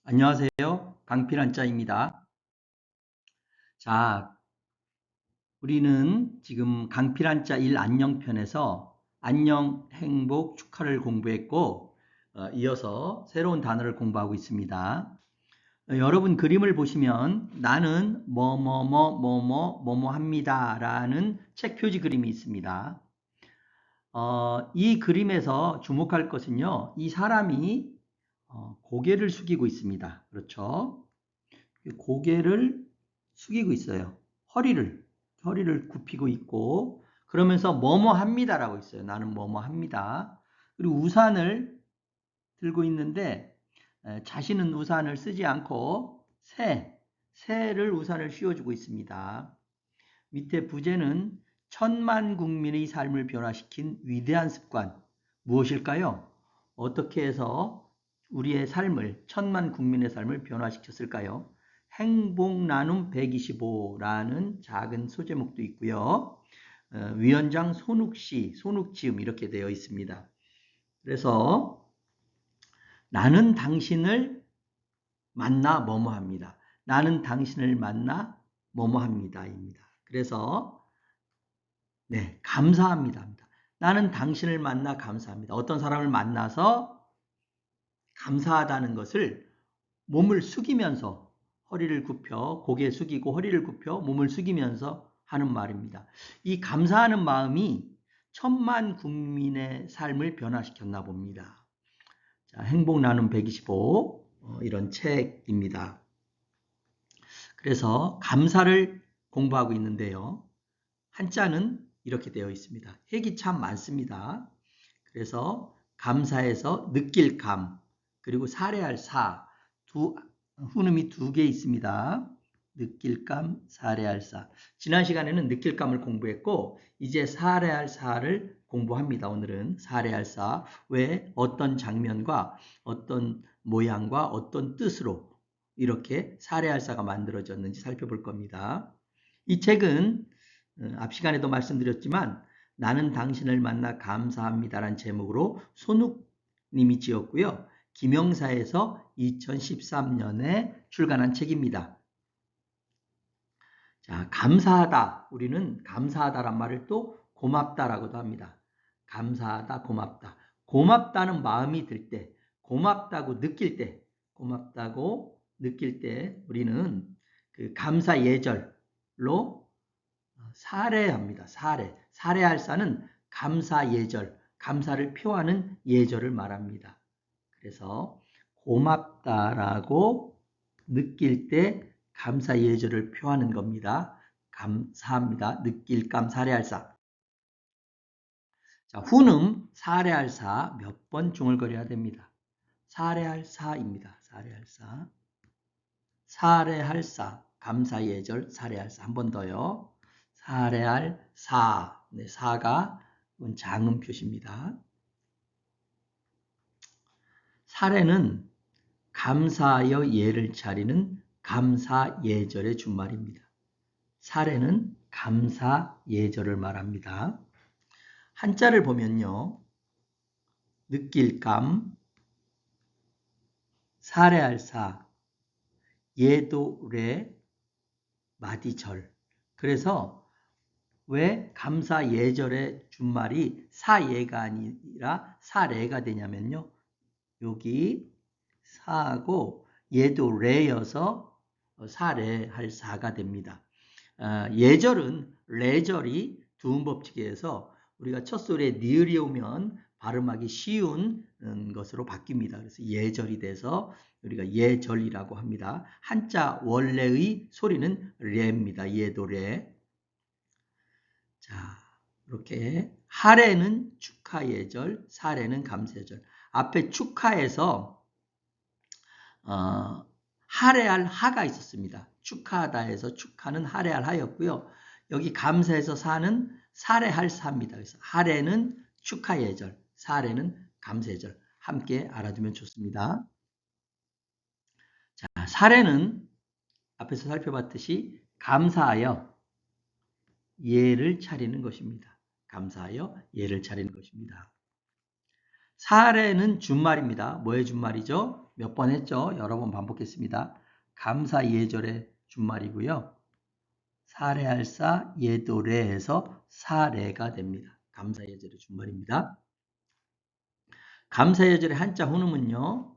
안녕하세요. 강필한자입니다. 자, 우리는 지금 강필한자 1 안녕편에서 안녕, 행복, 축하를 공부했고 이어서 새로운 단어를 공부하고 있습니다. 여러분 그림을 보시면 나는 뭐뭐 합니다 라는 책 표지 그림이 있습니다. 이 그림에서 주목할 것은요. 이 사람이 고개를 숙이고 있습니다. 그렇죠? 고개를 숙이고 있어요. 허리를 굽히고 있고 그러면서 뭐뭐 합니다라고 있어요. 나는 뭐뭐 합니다. 그리고 우산을 들고 있는데 자신은 우산을 쓰지 않고 새를 우산을 씌워주고 있습니다. 밑에 부제는 천만 국민의 삶을 변화시킨 위대한 습관 무엇일까요? 어떻게 해서 우리의 삶을 천만 국민의 삶을 변화시켰을까요? 행복 나눔 125라는 작은 소제목도 있고요. 위원장 손욱씨, 손욱지음 이렇게 되어 있습니다. 그래서 나는 당신을 만나 뭐뭐 합니다. 나는 당신을 만나 뭐뭐 합니다입니다. 그래서 감사합니다. 나는 당신을 만나 감사합니다. 어떤 사람을 만나서 감사하다는 것을 몸을 숙이면서 허리를 굽혀 고개 숙이고 허리를 굽혀 몸을 숙이면서 하는 말입니다. 이 감사하는 마음이 천만 국민의 삶을 변화시켰나 봅니다. 자, 행복 나눔 125 이런 책입니다. 그래서 감사를 공부하고 있는데요. 한자는 이렇게 되어 있습니다. 핵이 참 많습니다. 그래서 감사에서 느낄 감, 그리고 사례할 사, 후음이 두 개 있습니다. 느낄 감, 사례할 사. 지난 시간에는 느낄 감을 공부했고 이제 사례할 사를 공부합니다. 오늘은 사례할 사. 왜 어떤 장면과 어떤 모양과 어떤 뜻으로 이렇게 사례할 사가 만들어졌는지 살펴볼 겁니다. 이 책은 앞 시간에도 말씀드렸지만 나는 당신을 만나 감사합니다라는 제목으로 손욱님이 지었고요. 김영사에서 2013년에 출간한 책입니다. 자, 감사하다. 우리는 감사하다란 말을 또 고맙다라고도 합니다. 감사하다, 고맙다. 고맙다는 마음이 들 때, 고맙다고 느낄 때 우리는 그 감사 예절로 사례합니다. 사례할 사는 감사 예절, 감사를 표하는 예절을 말합니다. 그래서 고맙다라고 느낄 때 감사 예절을 표하는 겁니다. 감사합니다. 느낄 감 사례할 사. 자, 훈음 사례할 사 몇 번 중얼거려야 됩니다. 사례할 사입니다. 사례할 사. 사례할 사. 감사 예절 사례할 사. 한 번 더요. 사례할 사. 네, 사가 장음 표시입니다. 사례는 감사하여 예를 차리는 감사 예절의 준말입니다. 사례는 감사 예절을 말합니다. 한자를 보면요. 느낄 감, 사례할 사, 예도래, 마디절. 그래서 왜 감사 예절의 준말이 사예가 아니라 사례가 되냐면요. 여기 사하고 예도 레여서 사례할 사가 됩니다. 예절은 레절이 두음법칙에서 우리가 첫 소리에 니을이 오면 발음하기 쉬운 것으로 바뀝니다. 그래서 예절이 돼서 우리가 예절이라고 합니다. 한자 원래의 소리는 레입니다. 예도레. 자, 이렇게 하례는 축하예절, 사례는 감사예절. 앞에 축하에서 하례할 하가 있었습니다. 축하하다에서 축하는 하례할 하였고요. 여기 감사에서 사는 사례할 사입니다. 그래서 하례는 축하예절, 사례는 감사예절. 함께 알아두면 좋습니다. 자, 사례는 앞에서 살펴봤듯이 감사하여 예를 차리는 것입니다. 감사하여 예를 차리는 것입니다. 사례는 준말입니다. 뭐의 준말이죠? 몇 번 했죠? 여러 번 반복했습니다. 감사 예절의 준말이고요. 사례할사 예도래에서 사례가 됩니다. 감사 예절의 준말입니다. 감사 예절의 한자 훈음은요.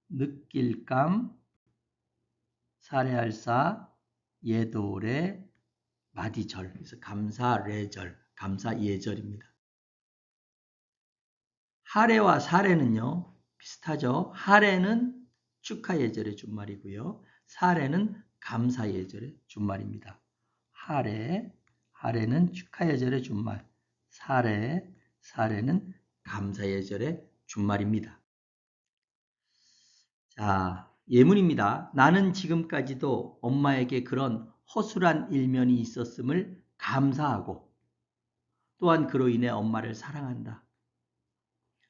느낄감, 사례할사, 예도래, 마디절. 그래서 감사례절, 감사예절입니다. 하례와 사례는요. 비슷하죠. 하례는 축하예절의 준말이고요. 사례는 감사예절의 준말입니다. 하례는 축하예절의 준말. 사례는 감사예절의 준말입니다. 자, 예문입니다. 나는 지금까지도 엄마에게 그런 허술한 일면이 있었음을 감사하고 또한 그로 인해 엄마를 사랑한다.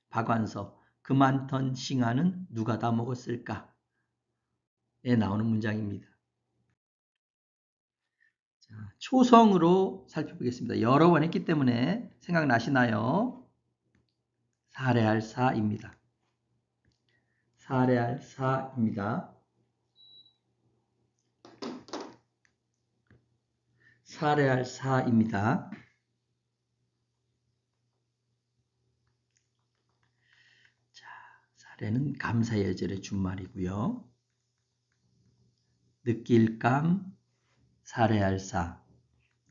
박완서, 그 많던 싱아는 누가 다 먹었을까? 에 나오는 문장입니다. 자, 초성으로 살펴보겠습니다. 여러 번 했기 때문에 생각나시나요? 사례할 사입니다. 사례할 사입니다. 사례할 사입니다. 자, 사례는 감사예절의 준말이고요. 느낄감, 사례할 사,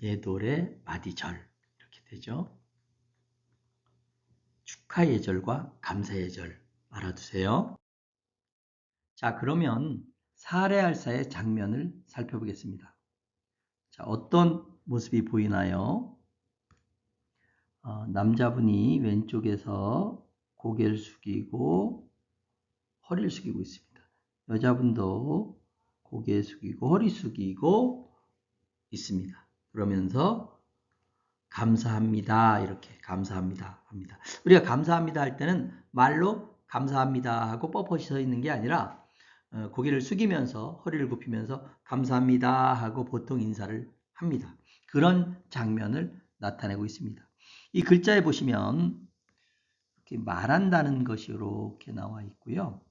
예도래, 마디절 이렇게 되죠. 축하예절과 감사예절 알아두세요. 자, 그러면 사례할사의 장면을 살펴보겠습니다. 자, 어떤 모습이 보이나요? 남자분이 왼쪽에서 고개를 숙이고 허리를 숙이고 있습니다. 여자분도 고개 숙이고 허리 숙이고 있습니다. 그러면서 감사합니다. 이렇게 감사합니다 합니다. 우리가 감사합니다 할 때는 말로 감사합니다 하고 뻣뻣이 서 있는 게 아니라 고개를 숙이면서 허리를 굽히면서 감사합니다 하고 보통 인사를 합니다. 그런 장면을 나타내고 있습니다. 이 글자에 보시면 이렇게 말한다는 것이 이렇게 나와 있고요.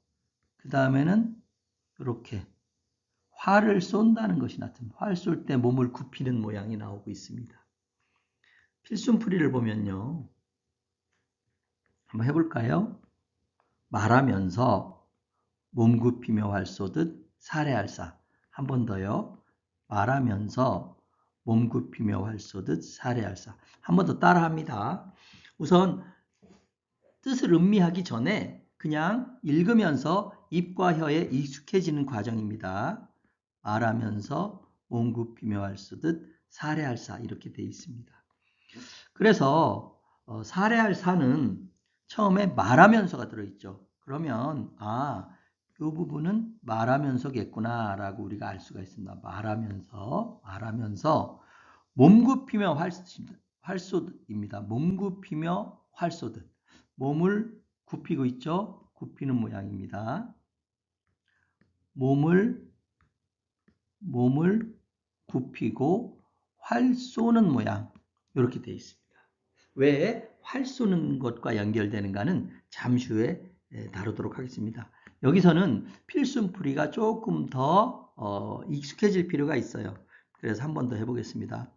그 다음에는 이렇게 활을 쏜다는 것이 나타납니다. 활 쏠 때 몸을 굽히는 모양이 나오고 있습니다. 필순풀이를 보면요. 한번 해볼까요? 말하면서 몸 굽히며 활 쏘듯 사례할사. 한 번 더요. 말하면서 몸 굽히며 활 쏘듯 사례할사. 한 번 더 따라합니다. 우선 뜻을 음미하기 전에 그냥 읽으면서 입과 혀에 익숙해지는 과정입니다. 말하면서 몸 굽히며 활 쏘듯 사례할사 이렇게 되어 있습니다. 그래서 사례할 사는 처음에 말하면서가 들어있죠. 그러면 이 부분은 말하면서겠구나 라고 우리가 알 수가 있습니다. 말하면서 몸 굽히며 활쏘듯입니다. 몸 굽히며 활쏘듯. 몸을 굽히고 있죠. 굽히는 모양입니다. 몸을 굽히고 활 쏘는 모양 이렇게 되어 있습니다. 왜 활 쏘는 것과 연결되는가는 잠시 후에 다루도록 하겠습니다. 여기서는 필순풀이가 조금 더 익숙해질 필요가 있어요. 그래서 한 번 더 해보겠습니다.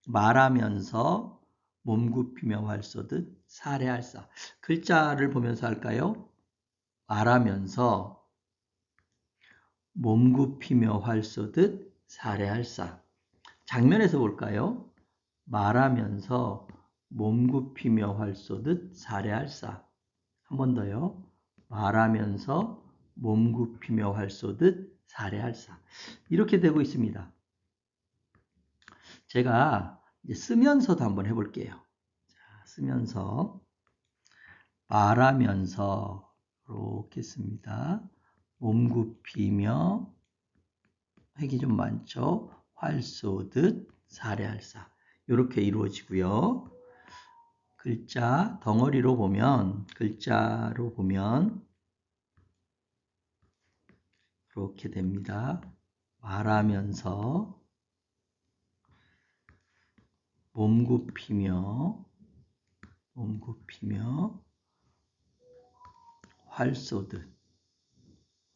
말하면서 몸 굽히며 활 쏘듯 사례할사. 글자를 보면서 할까요? 말하면서 몸 굽히며 활 쏘듯 사례할사. 장면에서 볼까요? 말하면서 몸 굽히며 활 쏘듯 사례할사. 한 번 더요. 말하면서 몸 굽히며 활 쏘듯 사례할사. 이렇게 되고 있습니다. 제가 이제 쓰면서도 한번 해볼게요. 자, 쓰면서 말하면서 이렇게 씁니다. 몸 굽히며 획이 좀 많죠. 활 쏘듯 사례할사. 이렇게 이루어지고요. 글자 덩어리로 보면 이렇게 됩니다. 말하면서 몸 굽히며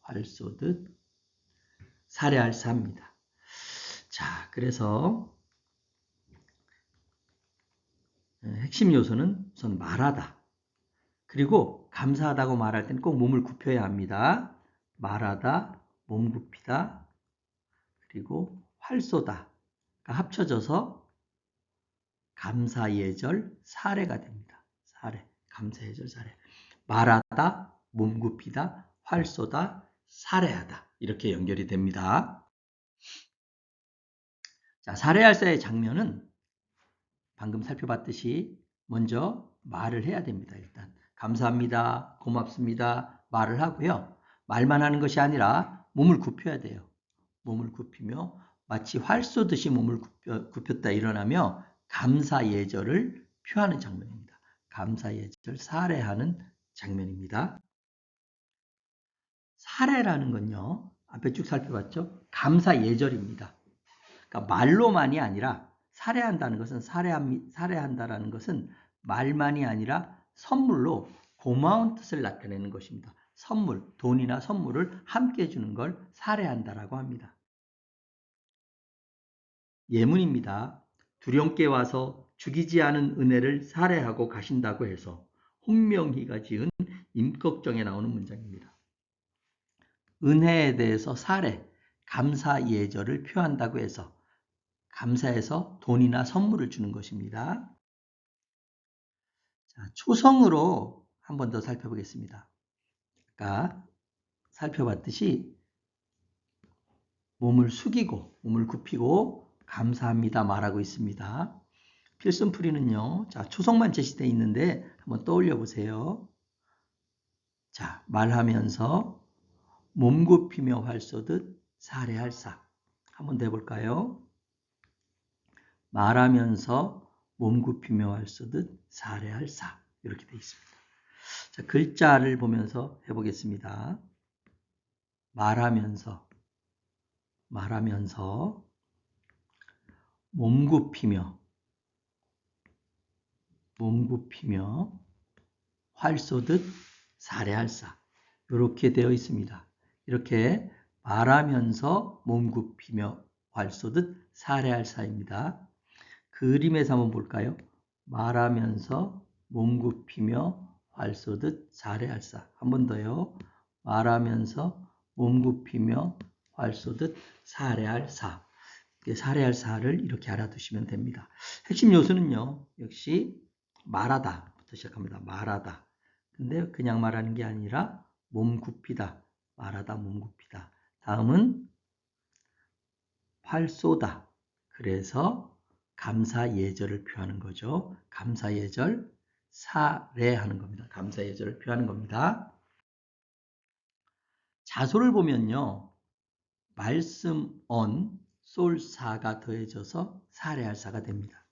활 쏘듯 살해할사입니다. 자, 그래서 핵심 요소는 우선 말하다. 그리고 감사하다고 말할 때는 꼭 몸을 굽혀야 합니다. 말하다, 몸 굽히다, 그리고 활 쏘다가 합쳐져서 감사예절 사례가 됩니다. 사례, 감사예절 사례. 말하다, 몸 굽히다, 활 쏘다, 살해하다. 이렇게 연결이 됩니다. 자, 살해할사의 장면은 방금 살펴봤듯이 먼저 말을 해야 됩니다. 일단 감사합니다, 고맙습니다 말을 하고요. 말만 하는 것이 아니라 몸을 굽혀야 돼요. 몸을 굽히며 마치 활 쏘듯이 몸을 굽혔다 일어나며 감사 예절을 표하는 장면입니다. 감사 예절 살해하는 장면입니다. 살해라는 건요. 앞에 쭉 살펴봤죠. 감사 예절입니다. 그러니까 말로만이 아니라 살해한다는 것은 살해한다라는 것은 말만이 아니라 선물로 고마운 뜻을 나타내는 것입니다. 선물, 돈이나 선물을 함께 주는 걸 살해한다라고 합니다. 예문입니다. 두렵게 와서 죽이지 않은 은혜를 살해하고 가신다고 해서 홍명희가 지은 임꺽정에 나오는 문장입니다. 은혜에 대해서 살해, 감사 예절을 표한다고 해서 감사해서 돈이나 선물을 주는 것입니다. 자, 초성으로 한 번 더 살펴보겠습니다. 아까 살펴봤듯이 몸을 숙이고 몸을 굽히고 감사합니다 말하고 있습니다. 필승풀이는요. 자, 초성만 제시되어 있는데 한번 떠올려 보세요. 자, 말하면서 몸 굽히며 활 쏘듯 살해할사. 한번 더 해볼까요? 말하면서 몸 굽히며 활 쏘듯 살해할사. 이렇게 되어 있습니다. 자, 글자를 보면서 해보겠습니다. 말하면서 몸 굽히며 활 쏘듯 살해할사. 이렇게 되어 있습니다. 이렇게 말하면서 몸 굽히며 활 쏘듯 살해할사입니다. 그림에서 한번 볼까요? 말하면서 몸 굽히며 활 쏘듯 살해할사. 한 번 더요. 말하면서 몸 굽히며 활 쏘듯 살해할사. 살해할사를 이렇게 알아두시면 됩니다. 핵심 요소는요. 역시 말하다부터 시작합니다. 말하다. 근데 그냥 말하는 게 아니라 몸 굽히다. 말하다, 몸 굽히다. 다음은 활 쏘다. 그래서 감사 예절을 표하는 거죠. 감사 예절, 살해하는 겁니다. 감사 예절을 표하는 겁니다. 자소를 보면요. 말씀 on, 쏠사가 더해져서 살해할사가 됩니다.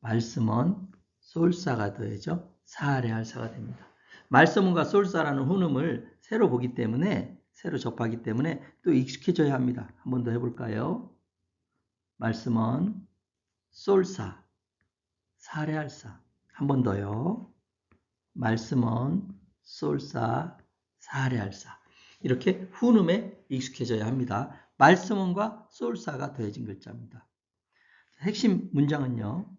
말씀 on, 쏠사가 더해져 살해할사가 됩니다. 말씀과 쏠사라는 혼음을 새로 보기 때문에 새로 접하기 때문에 또 익숙해져야 합니다. 한 번 더 해볼까요? 말씀 on, 쏠사, 살해할사. 한 번 더요. 말씀 on, 쏠사, 살해할사. 이렇게 훈음에 익숙해져야 합니다. 말씀원과 쏠사가 더해진 글자입니다. 핵심 문장은요.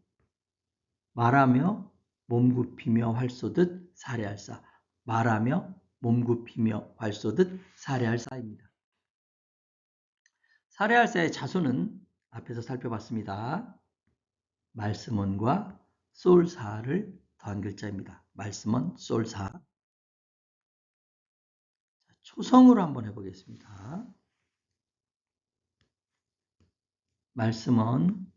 말하며 몸 굽히며 활 쏘듯 살해할사. 말하며 몸 굽히며 활 쏘듯 살해할사입니다. 살해할사의 자소는 앞에서 살펴봤습니다. 말씀원과 쏠사를 더한 글자입니다. 말씀원, 쏠사. 초성으로 한번 해보겠습니다. 말씀은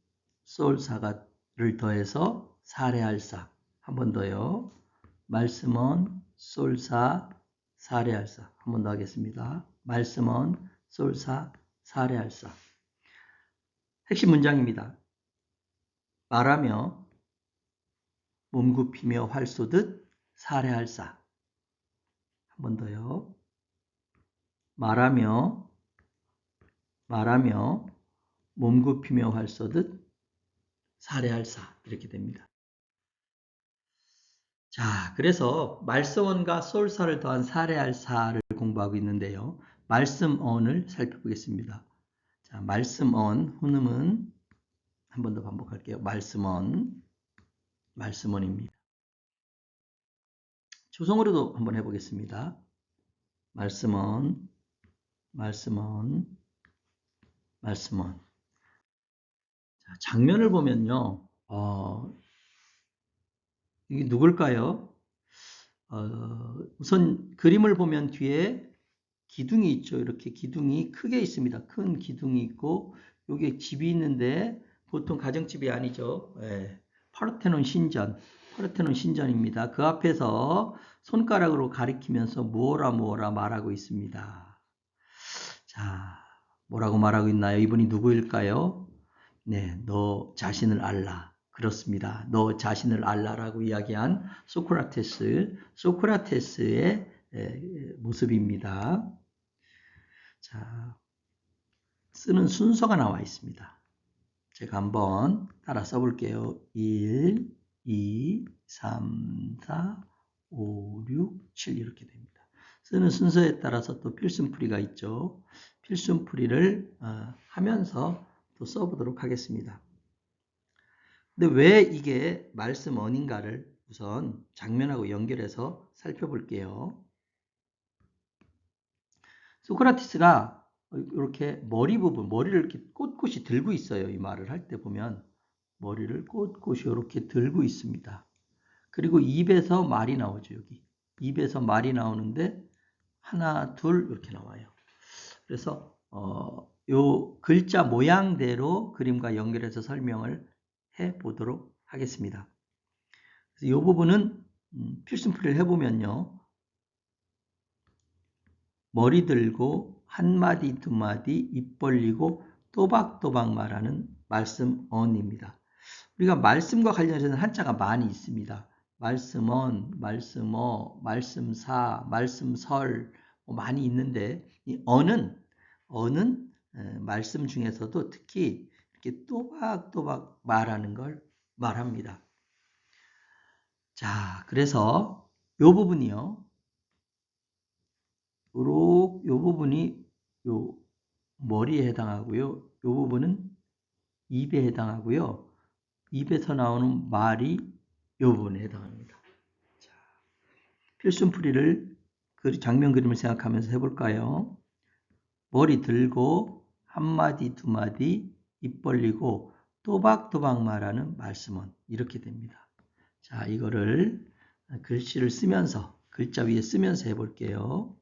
쏠사가를 더해서 살해할사. 한 번 더요. 말씀은 쏠사, 살해할사. 한 번 더 하겠습니다. 말씀은 쏠사, 살해할사. 핵심 문장입니다. 말하며 몸 굽히며 활 쏘듯 살해할사. 한 번 더요. 말하며 몸 굽히며 활 쏘듯 살해할사. 이렇게 됩니다. 자, 그래서 말씀원과 솔사를 더한 사례할사를 공부하고 있는데요. 말씀언을 살펴보겠습니다. 자, 말씀언, 훈음은 한 번 더 반복할게요. 말씀원입니다. 조성으로도 한번 해보겠습니다. 말씀언. 자, 장면을 보면요. 이게 누굴까요? 우선 그림을 보면 뒤에 기둥이 있죠. 이렇게 기둥이 크게 있습니다. 큰 기둥이 있고 여기에 집이 있는데 보통 가정집이 아니죠. 예, 파르테논 신전입니다. 그 앞에서 손가락으로 가리키면서 뭐라 말하고 있습니다. 자, 뭐라고 말하고 있나요? 이분이 누구일까요? 네, 너 자신을 알라. 그렇습니다. 너 자신을 알라라고 이야기한 소크라테스의 모습입니다. 자, 쓰는 순서가 나와 있습니다. 제가 한번 따라 써볼게요. 1, 2, 3, 4, 5, 6, 7 이렇게 됩니다. 쓰는 순서에 따라서 또 필순풀이가 있죠. 필순풀이를 하면서 또 써보도록 하겠습니다. 근데 왜 이게 말씀언인가를 우선 장면하고 연결해서 살펴볼게요. 소크라테스가 이렇게 머리를 이렇게 꼿꼿이 들고 있어요. 이 말을 할 때 보면 머리를 꼿꼿이 이렇게 들고 있습니다. 그리고 입에서 말이 나오죠. 여기 입에서 말이 나오는데 하나, 둘 이렇게 나와요. 그래서 요 글자 모양대로 그림과 연결해서 설명을 해보도록 하겠습니다. 그래서 이 부분은 필승풀이를 해보면요. 머리 들고 한마디 두마디 입 벌리고 또박또박 말하는 말씀언입니다. 우리가 말씀과 관련해서는 한자가 많이 있습니다. 말씀언, 말씀어, 말씀사, 말씀설 많이 있는데 이 언은 말씀 중에서도 특히 이렇게 또박또박 말하는 걸 말합니다. 자, 그래서 이 부분이요. 요 부분이 요 머리에 해당하고요. 요 부분은 입에 해당하고요. 입에서 나오는 말이 요 부분에 해당합니다. 자, 필순풀이를 장면 그림을 생각하면서 해볼까요? 머리 들고 한마디 두마디 입 벌리고 또박또박 말하는 말씀은 이렇게 됩니다. 자, 이거를 글씨를 쓰면서 글자 위에 쓰면서 해볼게요.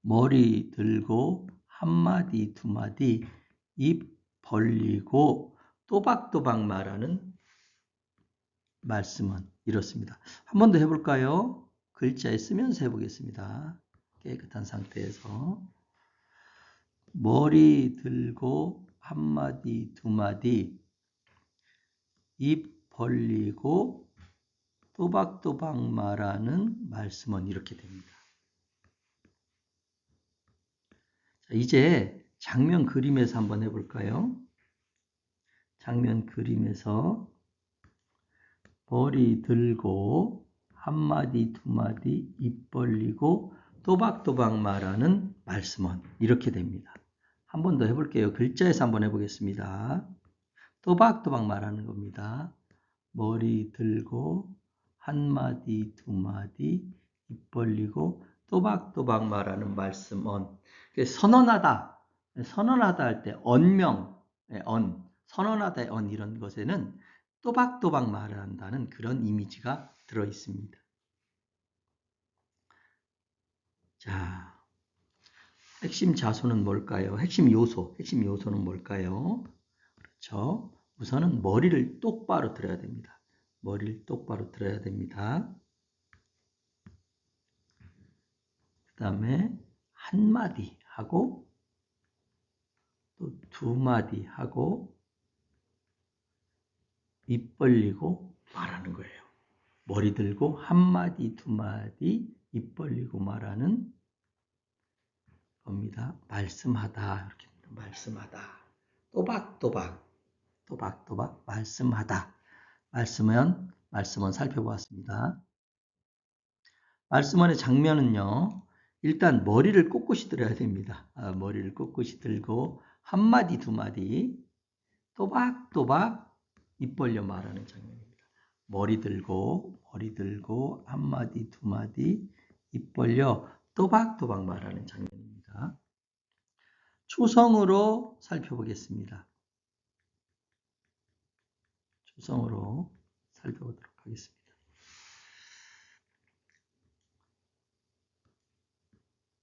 머리 들고 한마디 두마디 입 벌리고 또박또박 말하는 말씀은 이렇습니다. 한 번 더 해볼까요? 글자에 쓰면서 해보겠습니다. 깨끗한 상태에서 머리 들고 한마디 두마디 입 벌리고 또박또박 말하는 말씀은 이렇게 됩니다. 자, 이제 장면 그림에서 한번 해볼까요? 장면 그림에서 머리 들고 한마디 두마디 입 벌리고 또박또박 말하는 말씀은 이렇게 됩니다. 한 번 더 해볼게요. 글자에서 한번 해보겠습니다. 또박또박 말하는 겁니다. 머리 들고 한마디 두마디 입 벌리고 또박또박 말하는 말씀은 선언하다 할 때 언명, 선언하다의 언 이런 것에는 또박또박 말한다는 그런 이미지가 들어 있습니다. 자, 핵심 자소는 뭘까요? 핵심 요소는 뭘까요? 그렇죠. 우선은 머리를 똑바로 들어야 됩니다. 머리를 똑바로 들어야 됩니다. 그 다음에 한마디 하고 또 두마디 하고 입 벌리고 말하는 거예요. 머리 들고 한마디 두마디 입 벌리고 말하는 겁니다. 말씀하다 이렇게 말씀하다. 또박또박 말씀하다. 말씀은 살펴보았습니다. 말씀원의 장면은요. 일단 머리를 꼿꼿이 들어야 됩니다. 머리를 꼿꼿이 들고 한마디 두마디 또박또박 입 벌려 말하는 장면입니다. 머리 들고 한마디 두마디 입 벌려 또박또박 말하는 장면입니다. 초성으로 살펴보겠습니다. 초성으로 살펴보도록 하겠습니다.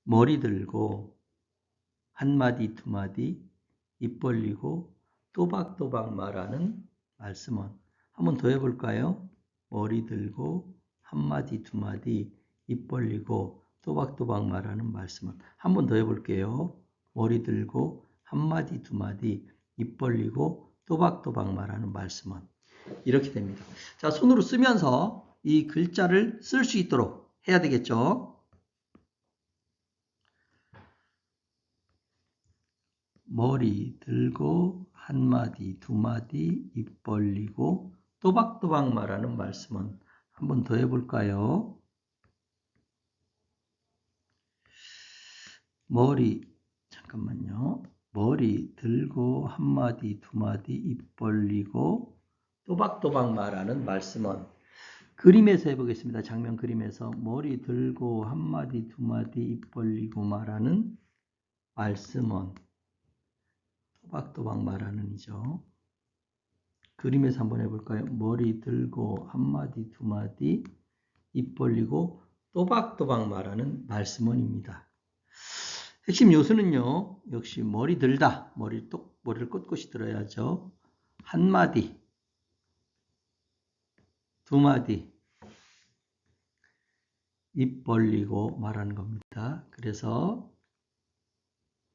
머리 들고 한마디 두마디 입 벌리고 또박또박 말하는 말씀은 한번 더 해볼까요? 머리 들고 한마디 두마디 입 벌리고 또박또박 말하는 말씀은 한번 더 해볼게요. 머리 들고 한마디 두마디 입 벌리고 또박또박 말하는 말씀은 이렇게 됩니다. 자, 손으로 쓰면서 이 글자를 쓸 수 있도록 해야 되겠죠. 머리 들고 한마디 두마디 입 벌리고 또박또박 말하는 말씀은 한번 더 해볼까요? 머리 들고 한마디 두마디 입 벌리고 또박또박 말하는 말씀은 그림에서 해보겠습니다. 장면 그림에서 머리 들고 한마디 두마디 입 벌리고 말하는 말씀은 또박또박 말하는 이죠. 그림에서 한번 해볼까요? 머리 들고 한마디 두마디 입 벌리고 또박또박 말하는 말씀원입니다. 핵심 요소는요. 역시 머리 들다. 머리를 꼿꼿이 들어야죠. 한마디 두마디 입 벌리고 말하는 겁니다. 그래서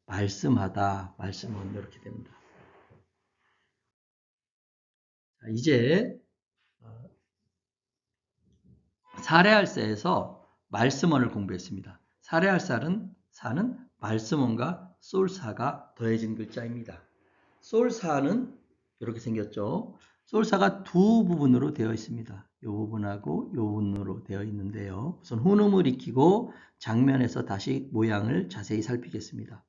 말씀하다, 말씀은 이렇게 됩니다. 자, 이제 사레알사에서 말씀원을 공부했습니다. 사레알사는 말씀원과 솔사가 더해진 글자입니다. 솔사는 이렇게 생겼죠. 솔사가 두 부분으로 되어 있습니다. 이 부분하고 이 부분으로 되어 있는데요. 우선 훈음을 익히고 장면에서 다시 모양을 자세히 살피겠습니다.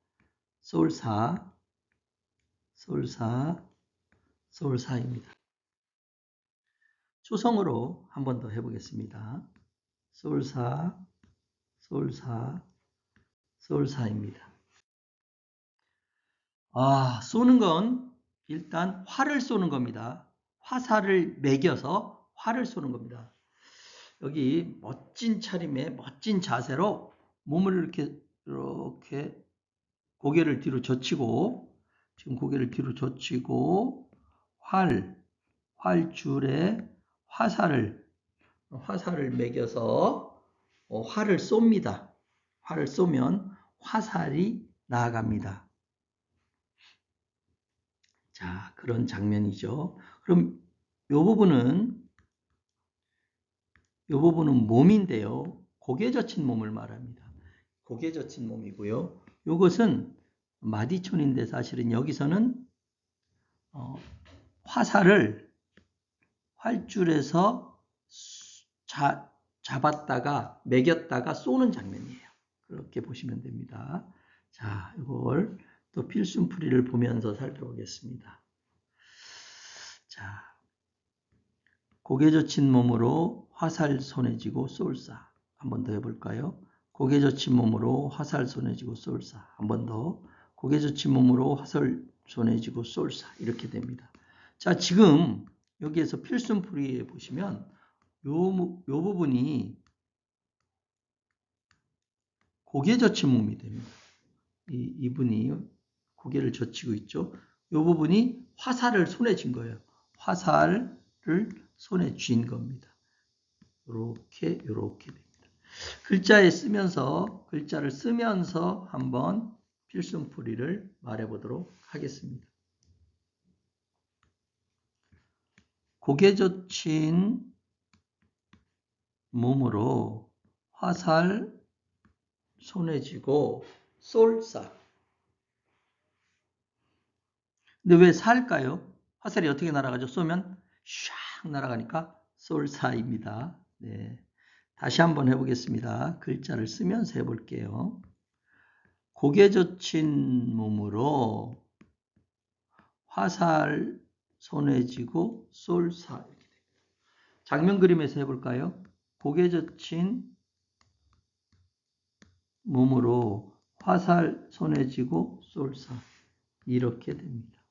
솔사, 솔사, 솔사입니다. 초성으로 한 번 더 해보겠습니다. 솔사, 솔사, 솔사입니다. 쏘는 건 일단 활을 쏘는 겁니다. 화살을 매겨서 활을 쏘는 겁니다. 여기 멋진 차림에 멋진 자세로 몸을 이렇게 고개를 뒤로 젖히고 지금 고개를 뒤로 젖히고 활줄에 화살을 매겨서 활을 쏩니다. 활을 쏘면 화살이 나아갑니다. 자, 그런 장면이죠. 그럼 이 부분은 몸인데요. 고개 젖힌 몸을 말합니다. 고개 젖힌 몸이고요. 이것은 마디촌인데 사실은 여기서는 화살을 활줄에서 잡았다가 매겼다가 쏘는 장면이에요. 그렇게 보시면 됩니다. 자, 이걸 또 필순풀이를 보면서 살펴보겠습니다. 자, 고개 젖힌 몸으로 화살 손에 쥐고 쏠사. 한 번 더 해볼까요? 고개 젖힌 몸으로 화살 손에 쥐고 쏠사. 한 번 더. 고개 젖힌 몸으로 화살 손에 쥐고 쏠사. 이렇게 됩니다. 자, 지금 여기에서 필순풀이에 보시면 요 부분이 고개 젖힌 몸이 됩니다. 이분이 고개를 젖히고 있죠. 이 부분이 화살을 손에 쥔 거예요. 화살을 손에 쥔 겁니다. 이렇게 됩니다. 글자를 쓰면서 한번 필순풀이를 말해보도록 하겠습니다. 고개 젖힌 몸으로 화살 손에 쥐고 쏠사. 근데 왜 살까요? 화살이 어떻게 날아가죠? 쏘면 샥 날아가니까 쏠사입니다. 네. 다시 한번 해보겠습니다. 글자를 쓰면서 해볼게요. 고개 젖힌 몸으로 화살 손에 쥐고 쏠사. 장면 그림에서 해볼까요? 고개 젖힌 몸으로 화살 손에 쥐고 쏠사. 이렇게 됩니다.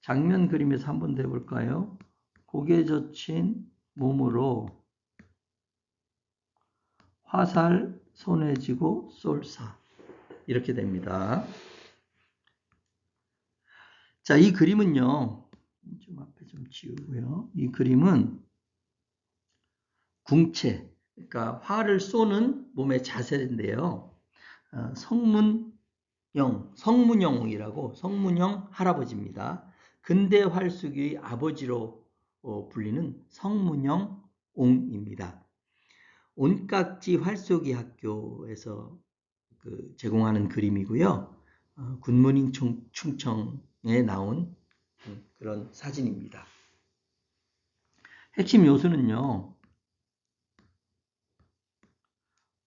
장면 그림에서 한 번 더 해볼까요? 고개 젖힌 몸으로 화살 손에 쥐고 쏠사. 이렇게 됩니다. 자, 이 그림은요. 좀 앞에 좀 지우고요. 이 그림은 궁체, 그러니까 활을 쏘는 몸의 자세인데요. 성문영이라고 성문영 할아버지입니다. 근대 활쏘기의 아버지로 불리는 성문영옹입니다. 온깍지 활쏘기 학교에서 제공하는 그림이고요. 굿모닝 충청에 나온 그런 사진입니다. 핵심 요소는요.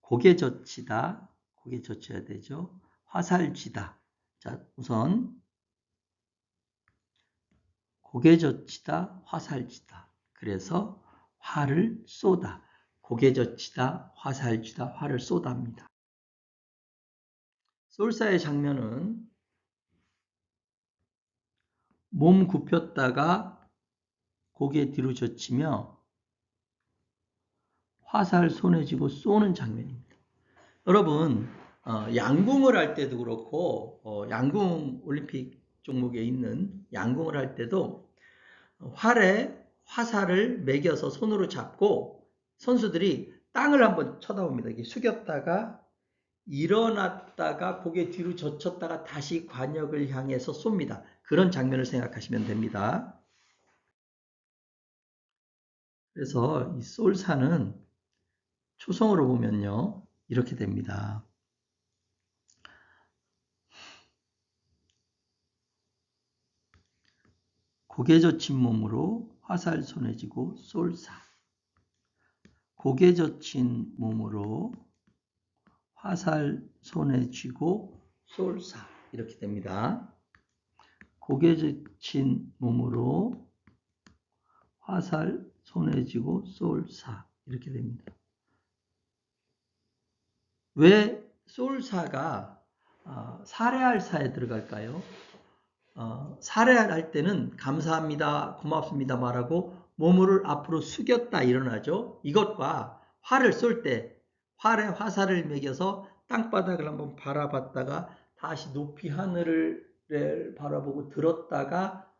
고개 젖히다, 고개 젖혀야 되죠. 화살 쥐다. 자, 우선 고개 젖히다, 화살 쥐다. 그래서 활을 쏘다. 고개 젖히다, 화살 쥐다, 활을 쏘다입니다. 쏠사의 장면은 몸 굽혔다가 고개 뒤로 젖히며 화살 손에 쥐고 쏘는 장면입니다. 여러분, 양궁을 할 때도 그렇고 양궁 올림픽 종목에 있는 양궁을 할 때도 활에 화살을 매겨서 손으로 잡고 선수들이 땅을 한번 쳐다봅니다. 이렇게 숙였다가 일어났다가 고개 뒤로 젖혔다가 다시 관역을 향해서 쏩니다. 그런 장면을 생각하시면 됩니다. 그래서 이 쏠사는 초성으로 보면요. 이렇게 됩니다. 고개 젖힌 몸으로 화살 손에 쥐고 쏠사. 고개 젖힌 몸으로 화살 손에 쥐고 쏠사. 이렇게 됩니다. 고개 젖힌 몸으로 화살 손에 쥐고 쏠사. 이렇게 됩니다. 왜 쏠사가 살해할 사에 들어갈까요? 살해할 때는 감사합니다, 고맙습니다 말하고 몸을 앞으로 숙였다 일어나죠. 이것과 활을 쏠 때 활에 화살을 매겨서 땅바닥을 한번 바라봤다가 다시 높이 하늘을 바라보고 들었다가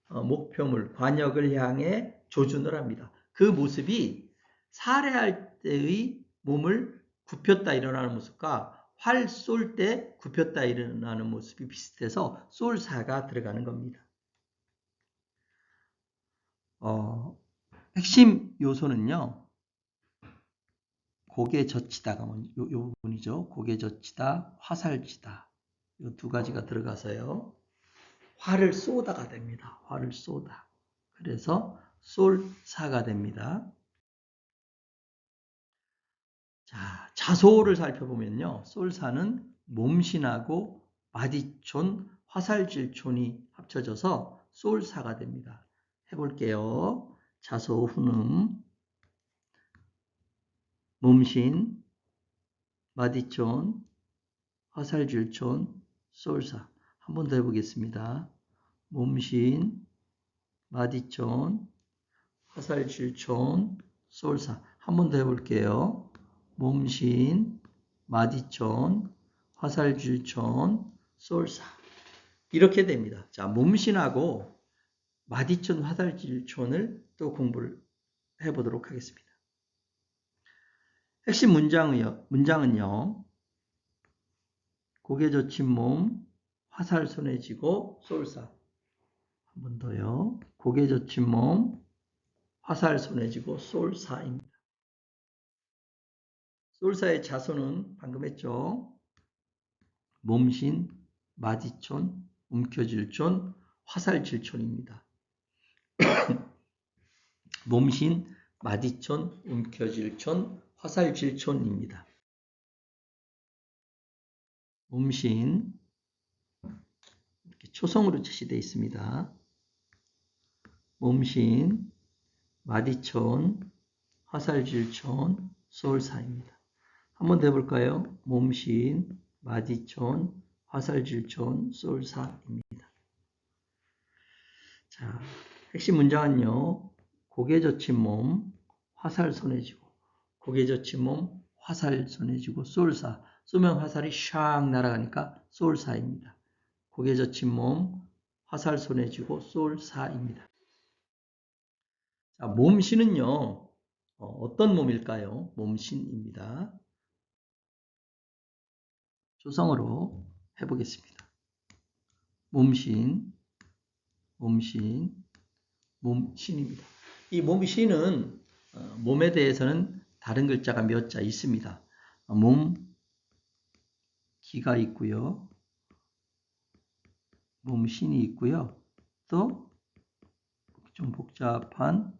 목표물, 관역을 향해 조준을 합니다. 그 모습이 살해할 때의 몸을 굽혔다 일어나는 모습과 활 쏠 때 굽혔다 일어나는 모습이 비슷해서 쏠사가 들어가는 겁니다. 핵심 요소는요. 고개 젖히다가 요 부분이죠. 고개 젖히다, 화살 쥐다. 이 두 가지가 들어가서요. 활을 쏘다가 됩니다. 활을 쏘다. 그래서 쏠사가 됩니다. 자, 자소를 살펴보면요. 쏠사는 몸신하고 마디촌, 화살질촌이 합쳐져서 쏠사가 됩니다. 해볼게요. 자소, 훈음, 몸신, 마디촌, 화살질촌, 쏠사. 한 번 더 해보겠습니다. 몸신, 마디촌, 화살질촌, 쏠사. 한 번 더 해볼게요. 몸신, 마디촌, 화살질촌, 쏠사. 이렇게 됩니다. 자, 몸신하고 마디촌, 화살질촌을 또 공부를 해보도록 하겠습니다. 핵심 문장은요. 고개 젖힌 몸, 화살 손에 쥐고 쏠사. 한 번 더요. 고개 젖힌 몸, 화살 손에 쥐고 쏠사입니다. 쏠사의 자소는 방금 했죠. 몸신, 마디촌, 움켜질촌, 화살질촌입니다. 몸신, 마디촌, 움켜질촌, 화살질촌입니다. 몸신 이렇게 초성으로 제시되어 있습니다. 몸신, 마디촌, 화살질촌, 소울사입니다. 한번 더 해볼까요? 몸신, 마디촌, 화살질촌, 소울사입니다. 자, 핵심 문장은요. 고개 젖힌 몸, 화살 손에 쥐고, 고개 젖힌 몸, 화살 손에 쥐고, 소울사. 쏘면 화살이 샥 날아가니까 소울사입니다. 고개 젖힌 몸, 화살 손에 쥐고, 소울사입니다. 자, 몸신은요. 어떤 몸일까요? 몸신입니다. 조성으로 해보겠습니다. 몸신, 몸신입니다. 이 몸신은 몸에 대해서는 다른 글자가 몇 자 있습니다. 몸, 기가 있고요. 몸신이 있고요. 또 좀 복잡한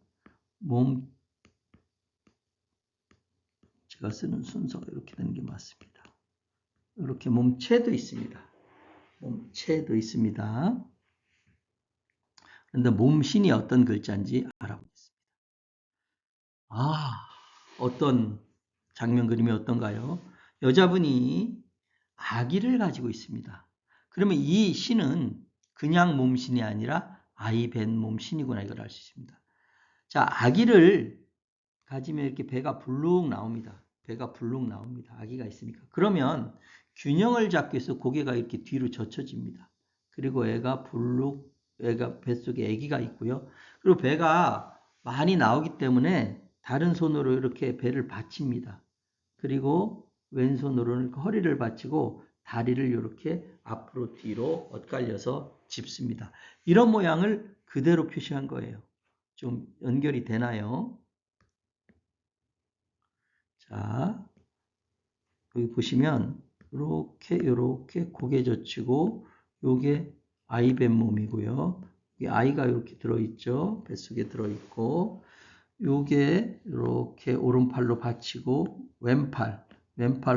몸, 제가 쓰는 순서가 이렇게 되는 게 맞습니다. 이렇게 몸체도 있습니다. 몸체도 있습니다. 그런데 몸신이 어떤 글자인지 알아보겠습니다. 어떤 장면 그림이 어떤가요? 여자분이 아기를 가지고 있습니다. 그러면 이 신은 그냥 몸신이 아니라 아이 뵌 몸신이구나 이걸 알 수 있습니다. 자, 아기를 가지면 이렇게 배가 불룩 나옵니다. 배가 불룩 나옵니다. 아기가 있으니까. 그러면 균형을 잡기 위해서 고개가 이렇게 뒤로 젖혀집니다. 그리고 애가 뱃속에 아기가 있고요. 그리고 배가 많이 나오기 때문에 다른 손으로 이렇게 배를 받칩니다. 그리고 왼손으로는 허리를 받치고 다리를 이렇게 앞으로 뒤로 엇갈려서 짚습니다. 이런 모양을 그대로 표시한 거예요. 좀 연결이 되나요? 자, 여기 보시면 이렇게 고개 젖히고 요게 아이 뱃 몸이고요. 이 아이가 이렇게 들어있죠. 뱃속에 들어있고 요게 이렇게 오른팔로 받치고 왼팔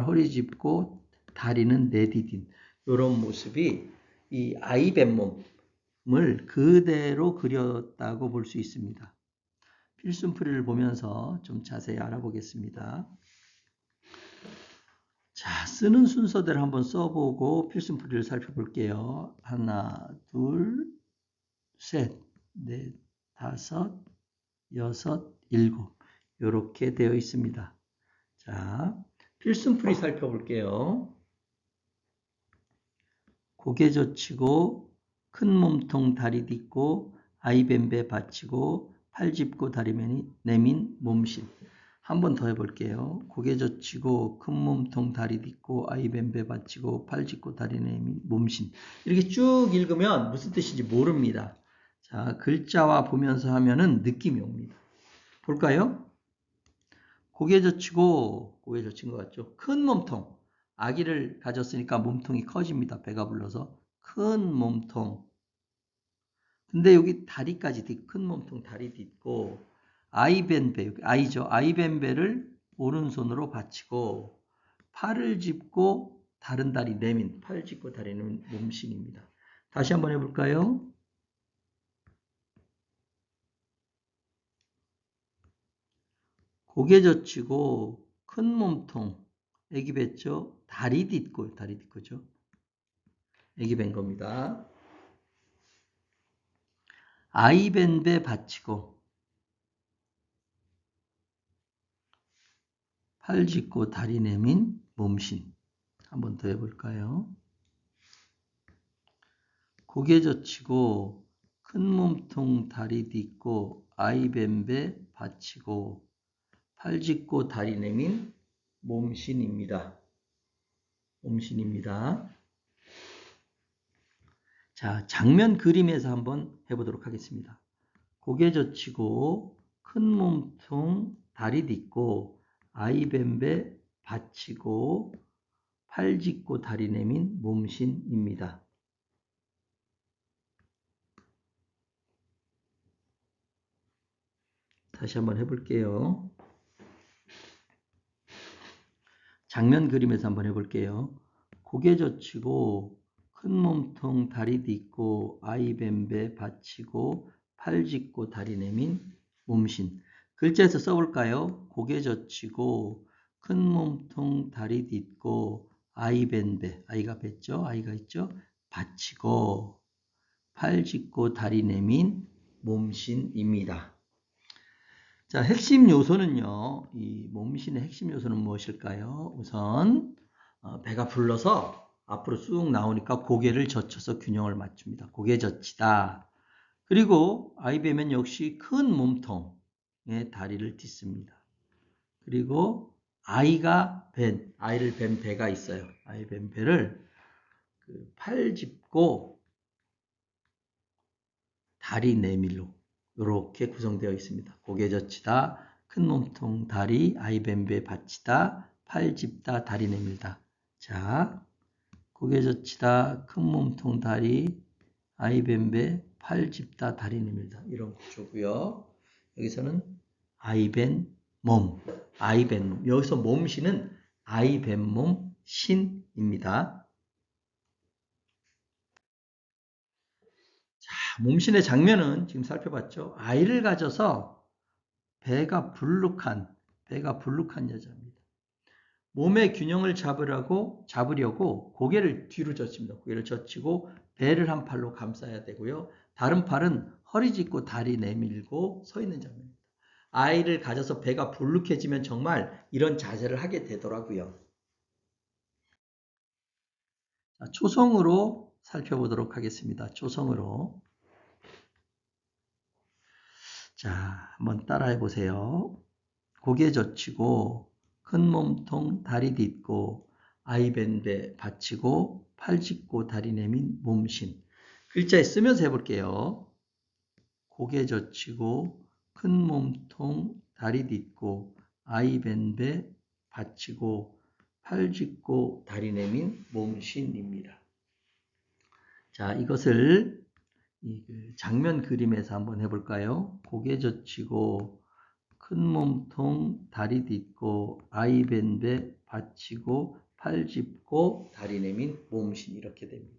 허리 짚고 다리는 내디딘 이런 모습이 이 아이 뱃 몸을 그대로 그렸다고 볼 수 있습니다. 필순풀이를 보면서 좀 자세히 알아보겠습니다. 자, 쓰는 순서대로 한번 써보고 필순풀이를 살펴볼게요. 하나, 둘, 셋, 넷, 다섯, 여섯, 일곱 이렇게 되어 있습니다. 자, 필순풀이 살펴볼게요. 고개 젖히고 큰 몸통 다리 딛고 아이 뱀배 받치고 팔 짚고 다리 내민 몸신. 한 번 더 해볼게요. 고개 젖히고 큰 몸통 다리 딛고 아이 뱀배 받치고 팔 짚고 다리 내민 몸신. 이렇게 쭉 읽으면 무슨 뜻인지 모릅니다. 자, 글자와 보면서 하면은 느낌이 옵니다. 볼까요? 고개 젖힌 것 같죠? 큰 몸통. 아기를 가졌으니까 몸통이 커집니다. 배가 불러서. 큰 몸통. 근데 여기 다리까지 큰 몸통 다리 딛고 아이벤배, 아이죠. 아이벤배를 오른손으로 받치고 팔을 짚고 다른 다리 내민, 팔 짚고 다리 내민 몸신입니다. 다시 한번 해볼까요? 고개 젖히고 큰 몸통, 애기 뵀죠? 다리 딛고죠. 애기 뵌 겁니다. 아이 벤배 받치고 팔 짚고 다리 내민 몸신. 한번 더 해볼까요? 고개 젖히고 큰 몸통 다리 딛고 아이 벤배 받치고 팔 짚고 다리 내민 몸신입니다. 몸신입니다. 자, 장면 그림에서 한번 해보도록 하겠습니다. 고개 젖히고 큰 몸통 다리 딛고 아이 뱀배 받치고 팔 짚고 다리 내민 몸신입니다. 다시 한번 해볼게요. 장면 그림에서 한번 해볼게요. 고개 젖히고 큰 몸통 다리 딛고 아이 뱀배 받치고 팔 짚고 다리 내민 몸신. 글자에서 써볼까요? 고개 젖히고 큰 몸통 다리 딛고 아이 뱀배, 아이가 뱉죠? 아이가 있죠? 받치고 팔 짚고 다리 내민 몸신입니다. 자, 핵심 요소는요. 이 몸신의 핵심 요소는 무엇일까요? 우선 배가 불러서 앞으로 쑥 나오니까 고개를 젖혀서 균형을 맞춥니다. 고개 젖히다. 그리고 아이 뱀은 역시 큰 몸통에 다리를 딛습니다. 그리고 아이를 뱀 배가 있어요. 아이 뱀 배를 팔 짚고 다리 내밀로 이렇게 구성되어 있습니다. 고개 젖히다, 큰 몸통 다리, 아이 뱀배 받치다, 팔 짚다, 다리 내밀다. 자, 고개 젖히다, 큰 몸통 다리, 아이 뱀배, 팔 짚다, 다리 내밀다. 이런 구조고요. 여기서는 아이 뱀 몸, 아이 뱀 몸. 여기서 몸신은 아이 뱀 몸 신입니다. 몸신의 장면은 지금 살펴봤죠. 아이를 가져서 배가 불룩한 여자입니다. 몸의 균형을 잡으려고 고개를 뒤로 젖힙니다. 고개를 젖히고 배를 한 팔로 감싸야 되고요. 다른 팔은 허리 짚고 다리 내밀고 서 있는 장면입니다. 아이를 가져서 배가 불룩해지면 정말 이런 자세를 하게 되더라고요. 자, 초성으로 살펴보도록 하겠습니다. 초성으로. 자, 한번 따라해 보세요. 고개 젖히고 큰 몸통 다리 딛고 아이 밴배 받치고 팔 짚고 다리 내민 몸신. 글자에 쓰면서 해볼게요. 고개 젖히고 큰 몸통 다리 딛고 아이 밴배 받치고 팔 짚고 다리 내민 몸신입니다. 자, 이것을 장면 그림에서 한번 해볼까요? 고개 젖히고 큰 몸통 다리 딛고 아이 밴배 받치고 팔 짚고 다리 내민 몸신 이렇게 됩니다.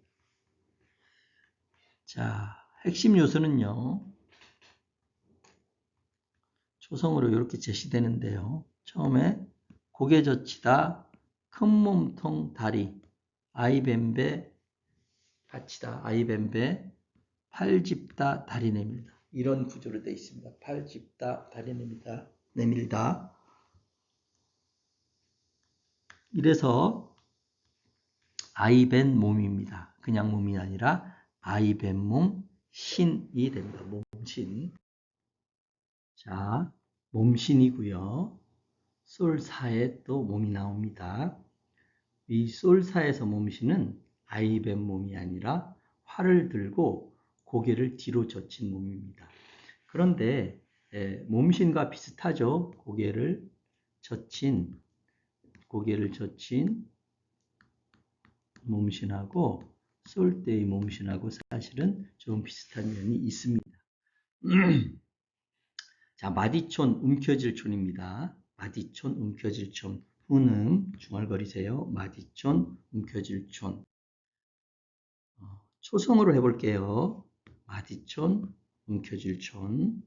자, 핵심 요소는요. 초성으로 이렇게 제시되는데요. 처음에 고개 젖히다 큰 몸통 다리 아이 밴배 받치다 아이 밴배 팔 짚다 다리 내밀다. 이런 구조로 되어 있습니다. 팔 짚다 다리 내밀다. 이래서 아이 밴 몸입니다. 그냥 몸이 아니라 아이 밴 몸 신이 됩니다. 몸신. 자, 몸신이고요. 솔사에 또 몸이 나옵니다. 이 솔사에서 몸신은 아이 밴 몸이 아니라 활을 들고 고개를 뒤로 젖힌 몸입니다. 그런데 몸신과 비슷하죠. 고개를 젖힌 몸신하고 쏠 때의 몸신하고 사실은 좀 비슷한 면이 있습니다. 자, 마디촌 움켜질촌입니다. 마디촌 움켜질촌. 훈음 중얼거리세요. 마디촌 움켜질촌. 초성으로 해볼게요. 마디촌 움켜질촌.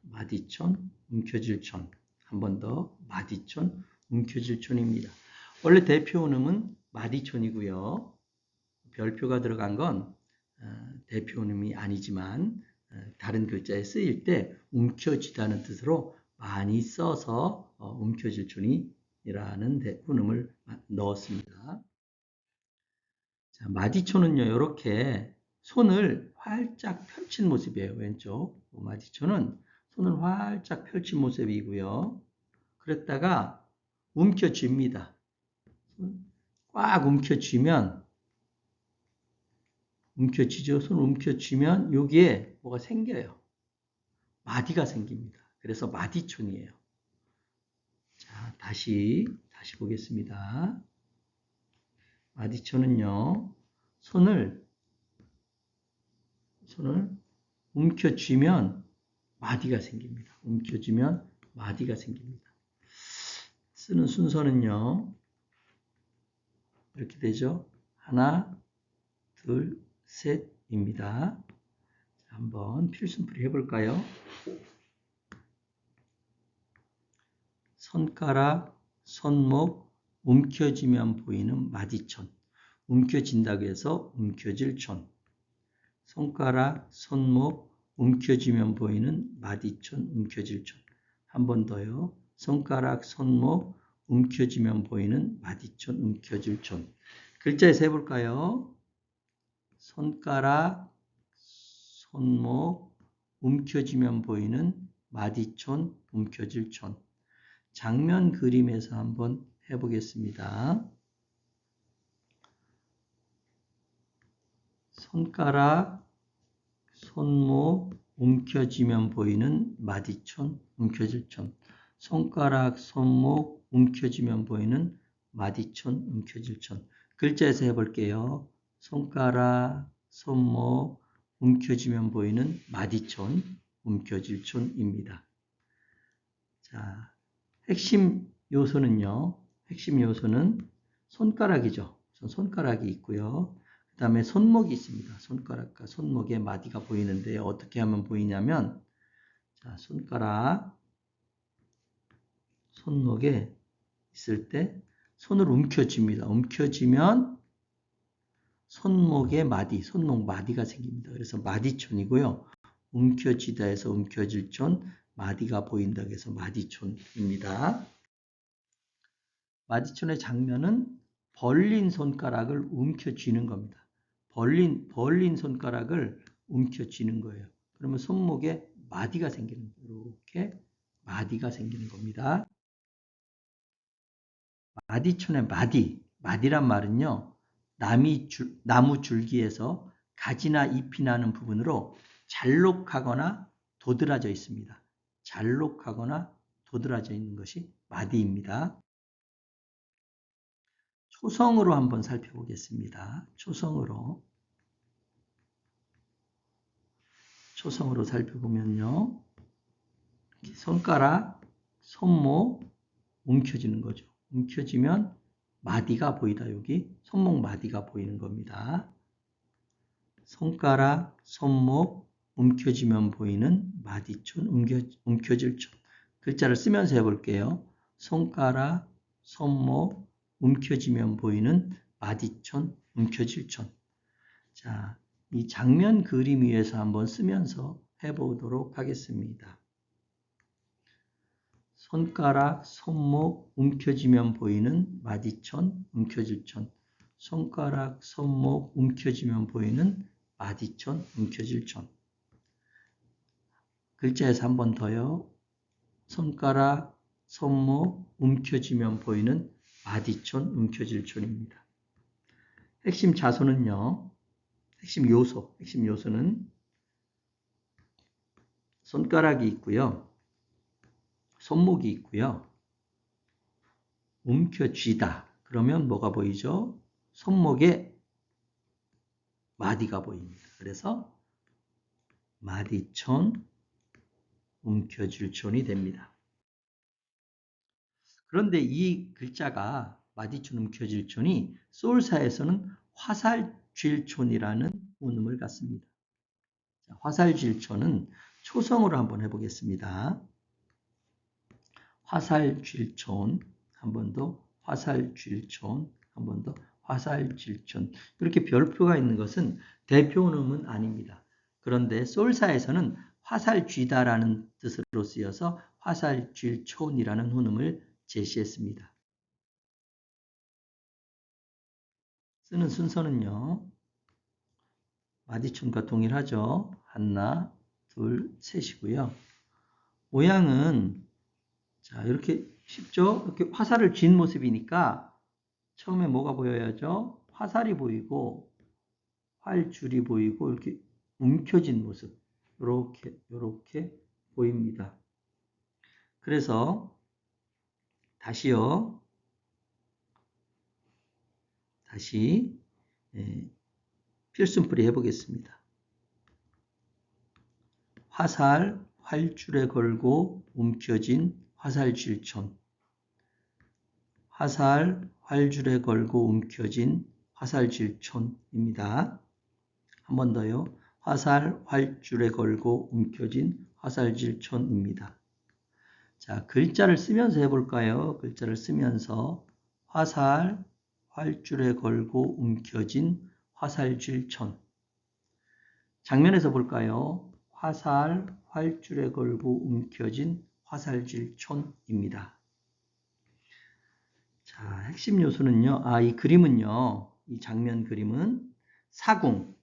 마디촌 움켜질촌. 한 번 더 마디촌 움켜질촌입니다. 원래 대표 운음은 마디촌이고요. 별표가 들어간 건 대표 운음이 아니지만 다른 글자에 쓰일 때 움켜쥐다는 뜻으로 많이 써서 움켜질촌이라는 운음을 넣었습니다. 자, 마디초는요, 이렇게 손을 활짝 펼친 모습이에요. 왼쪽 마디초는 손을 활짝 펼친 모습이고요. 그랬다가 움켜쥡니다. 꽉 움켜쥐죠. 손을 움켜쥐면 여기에 뭐가 생겨요. 마디가 생깁니다. 그래서 마디촌이에요. 자, 다시 보겠습니다. 마디촌은요, 손을 움켜쥐면 마디가 생깁니다. 움켜쥐면 마디가 생깁니다. 쓰는 순서는요. 이렇게 되죠. 하나, 둘, 셋입니다. 한번 필승풀이 해볼까요? 손가락, 손목, 움켜쥐면 보이는 마디촌. 움켜진다고 해서 움켜질 촌. 손가락, 손목, 움켜쥐면 보이는 마디촌, 움켜질 촌. 한 번 더요. 손가락, 손목, 움켜쥐면 보이는 마디촌, 움켜질 촌. 글자에서 해볼까요? 손가락, 손목, 움켜쥐면 보이는 마디촌, 움켜질 촌. 장면 그림에서 한번 해보겠습니다. 손가락, 손목, 움켜쥐면 보이는 마디촌, 움켜질 촌. 손가락, 손목, 움켜쥐면 보이는 마디촌, 움켜질 촌. 글자에서 해볼게요. 손가락, 손목, 움켜쥐면 보이는 마디촌, 움켜질 촌입니다. 자, 핵심 요소는요. 핵심 요소는 손가락이죠. 손가락이 있고요. 그 다음에 손목이 있습니다. 손가락과 손목에 마디가 보이는데요. 어떻게 하면 보이냐면, 자, 손가락, 손목에 있을 때 손을 움켜쥡니다. 움켜쥐면 손목에 마디, 손목 마디가 생깁니다. 그래서 마디촌이고요. 움켜쥐다 해서 움켜질 촌, 마디가 보인다 해서 마디촌입니다. 마디촌의 장면은 벌린 손가락을 움켜쥐는 겁니다. 벌린 손가락을 움켜쥐는 거예요. 그러면 손목에 마디가 생기는 거예요. 이렇게 마디가 생기는 겁니다. 마디촌의 마디란 말은요. 나무 줄기에서 가지나 잎이 나는 부분으로 잘록하거나 도드라져 있습니다. 잘록하거나 도드라져 있는 것이 마디입니다. 초성으로 한번 살펴보겠습니다. 초성으로 살펴보면요. 손가락, 손목, 움켜쥐는 거죠. 움켜쥐면 마디가 보이다. 여기 손목 마디가 보이는 겁니다. 손가락, 손목, 움켜쥐면 보이는 마디촌, 움켜질 촌. 글자를 쓰면서 해볼게요. 손가락, 손목, 움켜쥐면 보이는 마디촌, 움켜질 촌. 자, 이 장면 그림 위에서 한번 쓰면서 해보도록 하겠습니다. 손가락, 손목, 움켜쥐면 보이는 마디촌, 움켜질 촌. 손가락, 손목, 움켜쥐면 보이는 마디촌, 움켜질 촌. 글자에서 한 번 더요. 손가락, 손목, 움켜쥐면 보이는 마디촌, 움켜질 촌입니다. 핵심 자소는요. 핵심 요소는 손가락이 있고요. 손목이 있고요. 움켜쥐다. 그러면 뭐가 보이죠? 손목에 마디가 보입니다. 그래서 마디촌, 움켜질촌이 됩니다. 그런데 이 글자가 마디촌, 움켜질촌이 소울사에서는 화살쥐촌이라는 운음을 갖습니다. 화살쥐촌은 초성으로 한번 해보겠습니다. 화살쥐촌, 한 번 더 화살쥐촌, 한 번 더 화살쥐촌. 이렇게 별표가 있는 것은 대표음은 아닙니다. 그런데 소울사에서는 화살쥐다라는 뜻으로 쓰여서 화살쥐촌이라는 훈음을 제시했습니다. 쓰는 순서는요. 마디촌과 동일하죠. 하나, 둘, 셋이고요. 모양은 자, 이렇게 쉽죠? 이렇게 화살을 쥔 모습이니까 처음에 뭐가 보여야죠? 화살이 보이고 활줄이 보이고 이렇게 움켜진 모습 이렇게 보입니다. 그래서 다시 필승풀이 해보겠습니다. 화살, 활줄에 걸고 움켜진 화살질촌. 화살, 활줄에 걸고 움켜진 화살질촌입니다. 한 번 더요. 화살, 활줄에 걸고 움켜진 화살질촌입니다. 자, 글자를 쓰면서 해볼까요? 글자를 쓰면서 화살, 활줄에 걸고 움켜진 화살질촌. 장면에서 볼까요? 화살, 활줄에 걸고 움켜진 화살질촌입니다. 자, 핵심 요소는요. 이 그림은요. 이 장면 그림은 사궁,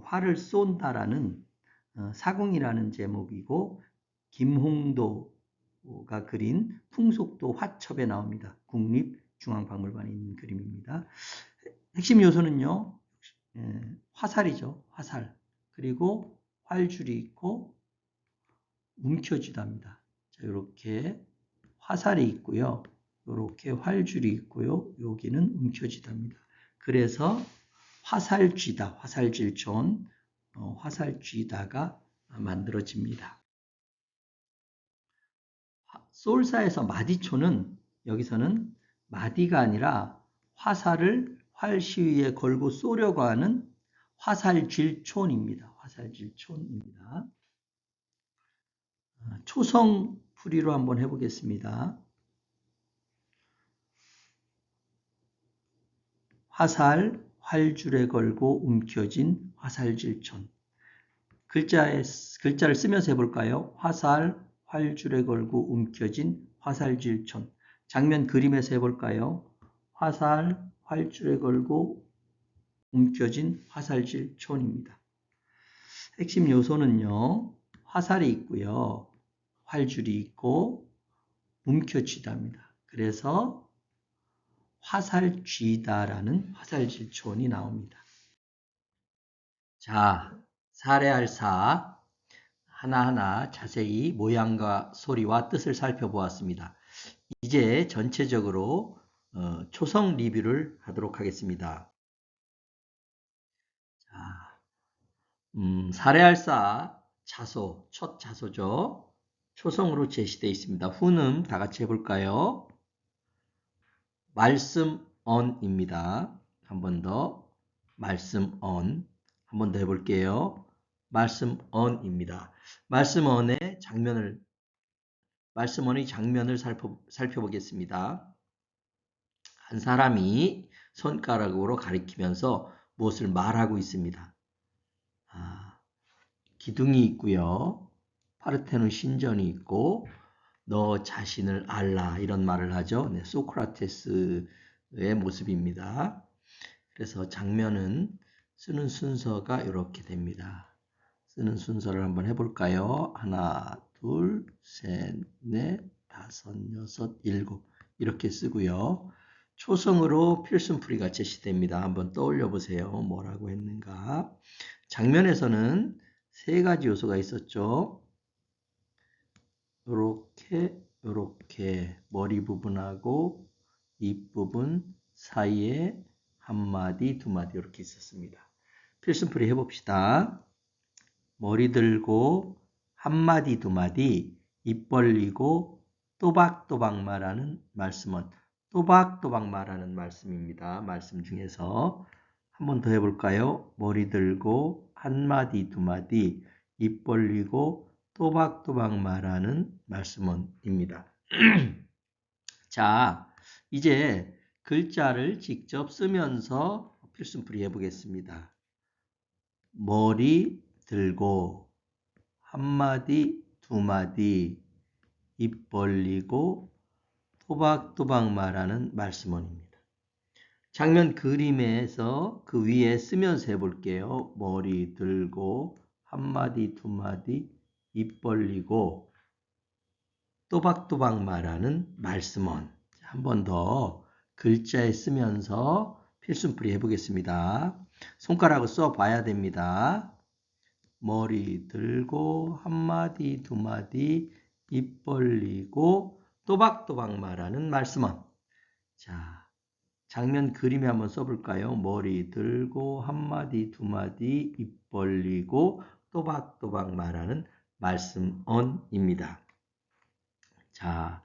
활을 쏜다라는 사궁이라는 제목이고 김홍도가 그린 풍속도 화첩에 나옵니다. 국립중앙박물관에 있는 그림입니다. 핵심 요소는요. 화살이죠. 화살. 그리고 활줄이 있고 움켜쥐답니다. 자, 이렇게 화살이 있고요. 이렇게 활줄이 있고요. 여기는 움켜쥐답니다. 그래서 화살쥐다, 화살질촌, 화살쥐다가 만들어집니다. 솔사에서 마디초는 여기서는 마디가 아니라 화살을 활시위에 걸고 쏘려고 하는 화살질촌입니다. 화살질촌입니다. 초성풀이로 한번 해보겠습니다. 화살, 활줄에 걸고 움켜진 화살질촌. 글자를 쓰면서 해볼까요? 화살, 활줄에 걸고 움켜진 화살질촌. 장면 그림에서 해볼까요? 화살, 활줄에 걸고 움켜진 화살질촌입니다. 핵심 요소는요. 화살이 있고요. 활줄이 있고 움켜쥐다입니다. 그래서 화살쥐다라는 화살질촌이 나옵니다. 자, 사례할 사 하나하나 자세히 모양과 소리와 뜻을 살펴보았습니다. 이제 전체적으로 초성 리뷰를 하도록 하겠습니다. 자, 사례할 사 자소, 첫 자소죠. 초성으로 제시되어 있습니다. 훈음 다 같이 해볼까요? 말씀언입니다. 한 번 더 말씀언. 한 번 더 해볼게요. 말씀언입니다. 말씀언의 장면을 살펴보겠습니다. 한 사람이 손가락으로 가리키면서 무엇을 말하고 있습니다. 기둥이 있고요. 파르테논 신전이 있고 너 자신을 알라 이런 말을 하죠. 네, 소크라테스의 모습입니다. 그래서 장면은 쓰는 순서가 이렇게 됩니다. 쓰는 순서를 한번 해볼까요? 하나, 둘, 셋, 넷, 다섯, 여섯, 일곱 이렇게 쓰고요. 초성으로 필순풀이가 제시됩니다. 한번 떠올려 보세요. 뭐라고 했는가? 장면에서는 세 가지 요소가 있었죠. 요렇게 머리 부분하고 입 부분 사이에 한 마디, 두 마디 이렇게 있었습니다. 필승풀이 해봅시다. 머리 들고 한 마디, 두 마디 입 벌리고 또박또박 말하는 말씀은 또박또박 말하는 말씀입니다. 말씀 중에서 한 번 더 해볼까요? 머리 들고 한 마디, 두 마디 입 벌리고 또박또박 말하는 말씀원입니다. 자, 이제 글자를 직접 쓰면서 필승풀이 해보겠습니다. 머리 들고 한마디, 두마디 입 벌리고 또박또박 말하는 말씀원입니다. 장면 그림에서 그 위에 쓰면서 해볼게요. 머리 들고 한마디, 두마디 입 벌리고 또박또박 말하는 말씀원. 한 번 더 글자에 쓰면서 필순풀이 해보겠습니다. 손가락을 써봐야 됩니다. 머리 들고 한마디, 두마디 입 벌리고 또박또박 말하는 말씀원. 자, 장면 그림에 한번 써볼까요? 머리 들고 한마디, 두마디 입 벌리고 또박또박 말하는 말씀언입니다. 자,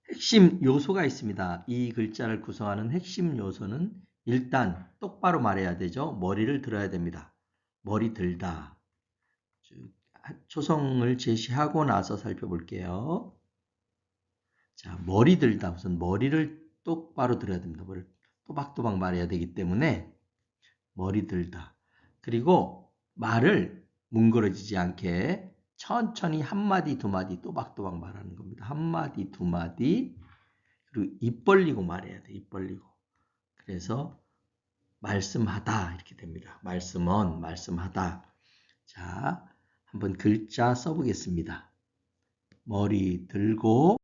핵심 요소가 있습니다. 이 글자를 구성하는 핵심 요소는 일단 똑바로 말해야 되죠. 머리를 들어야 됩니다. 머리 들다. 초성을 제시하고 나서 살펴볼게요. 자, 머리 들다. 우선 머리를 똑바로 들어야 됩니다. 머리를 또박또박 말해야 되기 때문에 머리 들다. 그리고 말을 뭉그러지지 않게 천천히 한마디 두마디 또박또박 말하는 겁니다. 한마디 두마디. 그리고 입 벌리고 말해야 돼. 입 벌리고. 그래서 말씀하다 이렇게 됩니다. 말씀언, 말씀하다. 자, 한번 글자 써보겠습니다. 머리 들고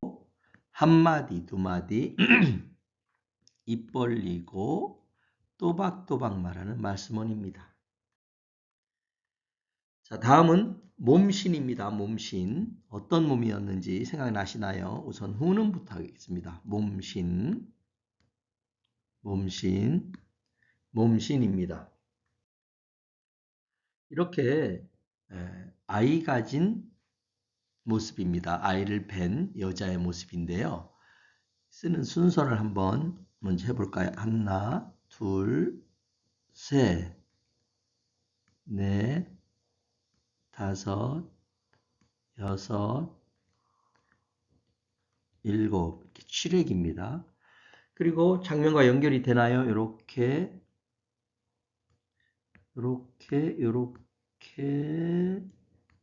한마디 두마디 입 벌리고 또박또박 말하는 말씀언입니다. 자, 다음은 몸신입니다. 몸신. 어떤 몸이었는지 생각나시나요? 우선 후는부터 하겠습니다. 몸신, 몸신, 몸신입니다. 이렇게 아이 가진 모습입니다. 아이를 뵌 여자의 모습인데요. 쓰는 순서를 한번 먼저 해볼까요? 하나, 둘, 셋, 넷, 다섯, 여섯, 일곱. 이렇게 칠획입니다. 그리고 장면과 연결이 되나요? 이렇게, 이렇게, 이렇게,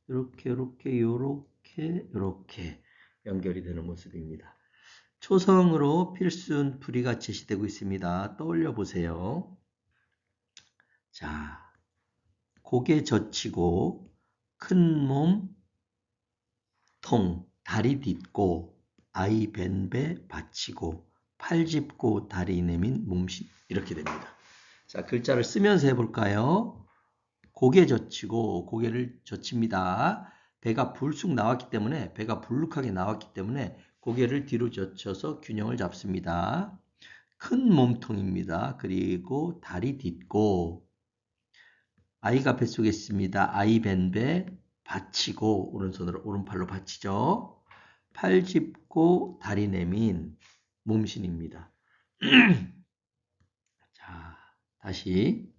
이렇게, 이렇게, 이렇게, 이렇게 연결이 되는 모습입니다. 초성으로 필순 부리가 제시되고 있습니다. 떠올려 보세요. 자, 고개 젖히고 큰 몸 통, 다리 딛고 아이 벤배 받치고 팔 짚고 다리 내민 몸신 이렇게 됩니다. 자, 글자를 쓰면서 해볼까요? 고개 젖히고 고개를 젖힙니다. 배가 불쑥 나왔기 때문에 배가 불룩하게 나왔기 때문에 고개를 뒤로 젖혀서 균형을 잡습니다. 큰 몸통입니다. 그리고 다리 딛고 아이가 뱃속에 있습니다. 아이 벤배 받치고 오른손으로 오른팔로 받치죠. 팔 짚고 다리 내민 몸신입니다. 자, 다시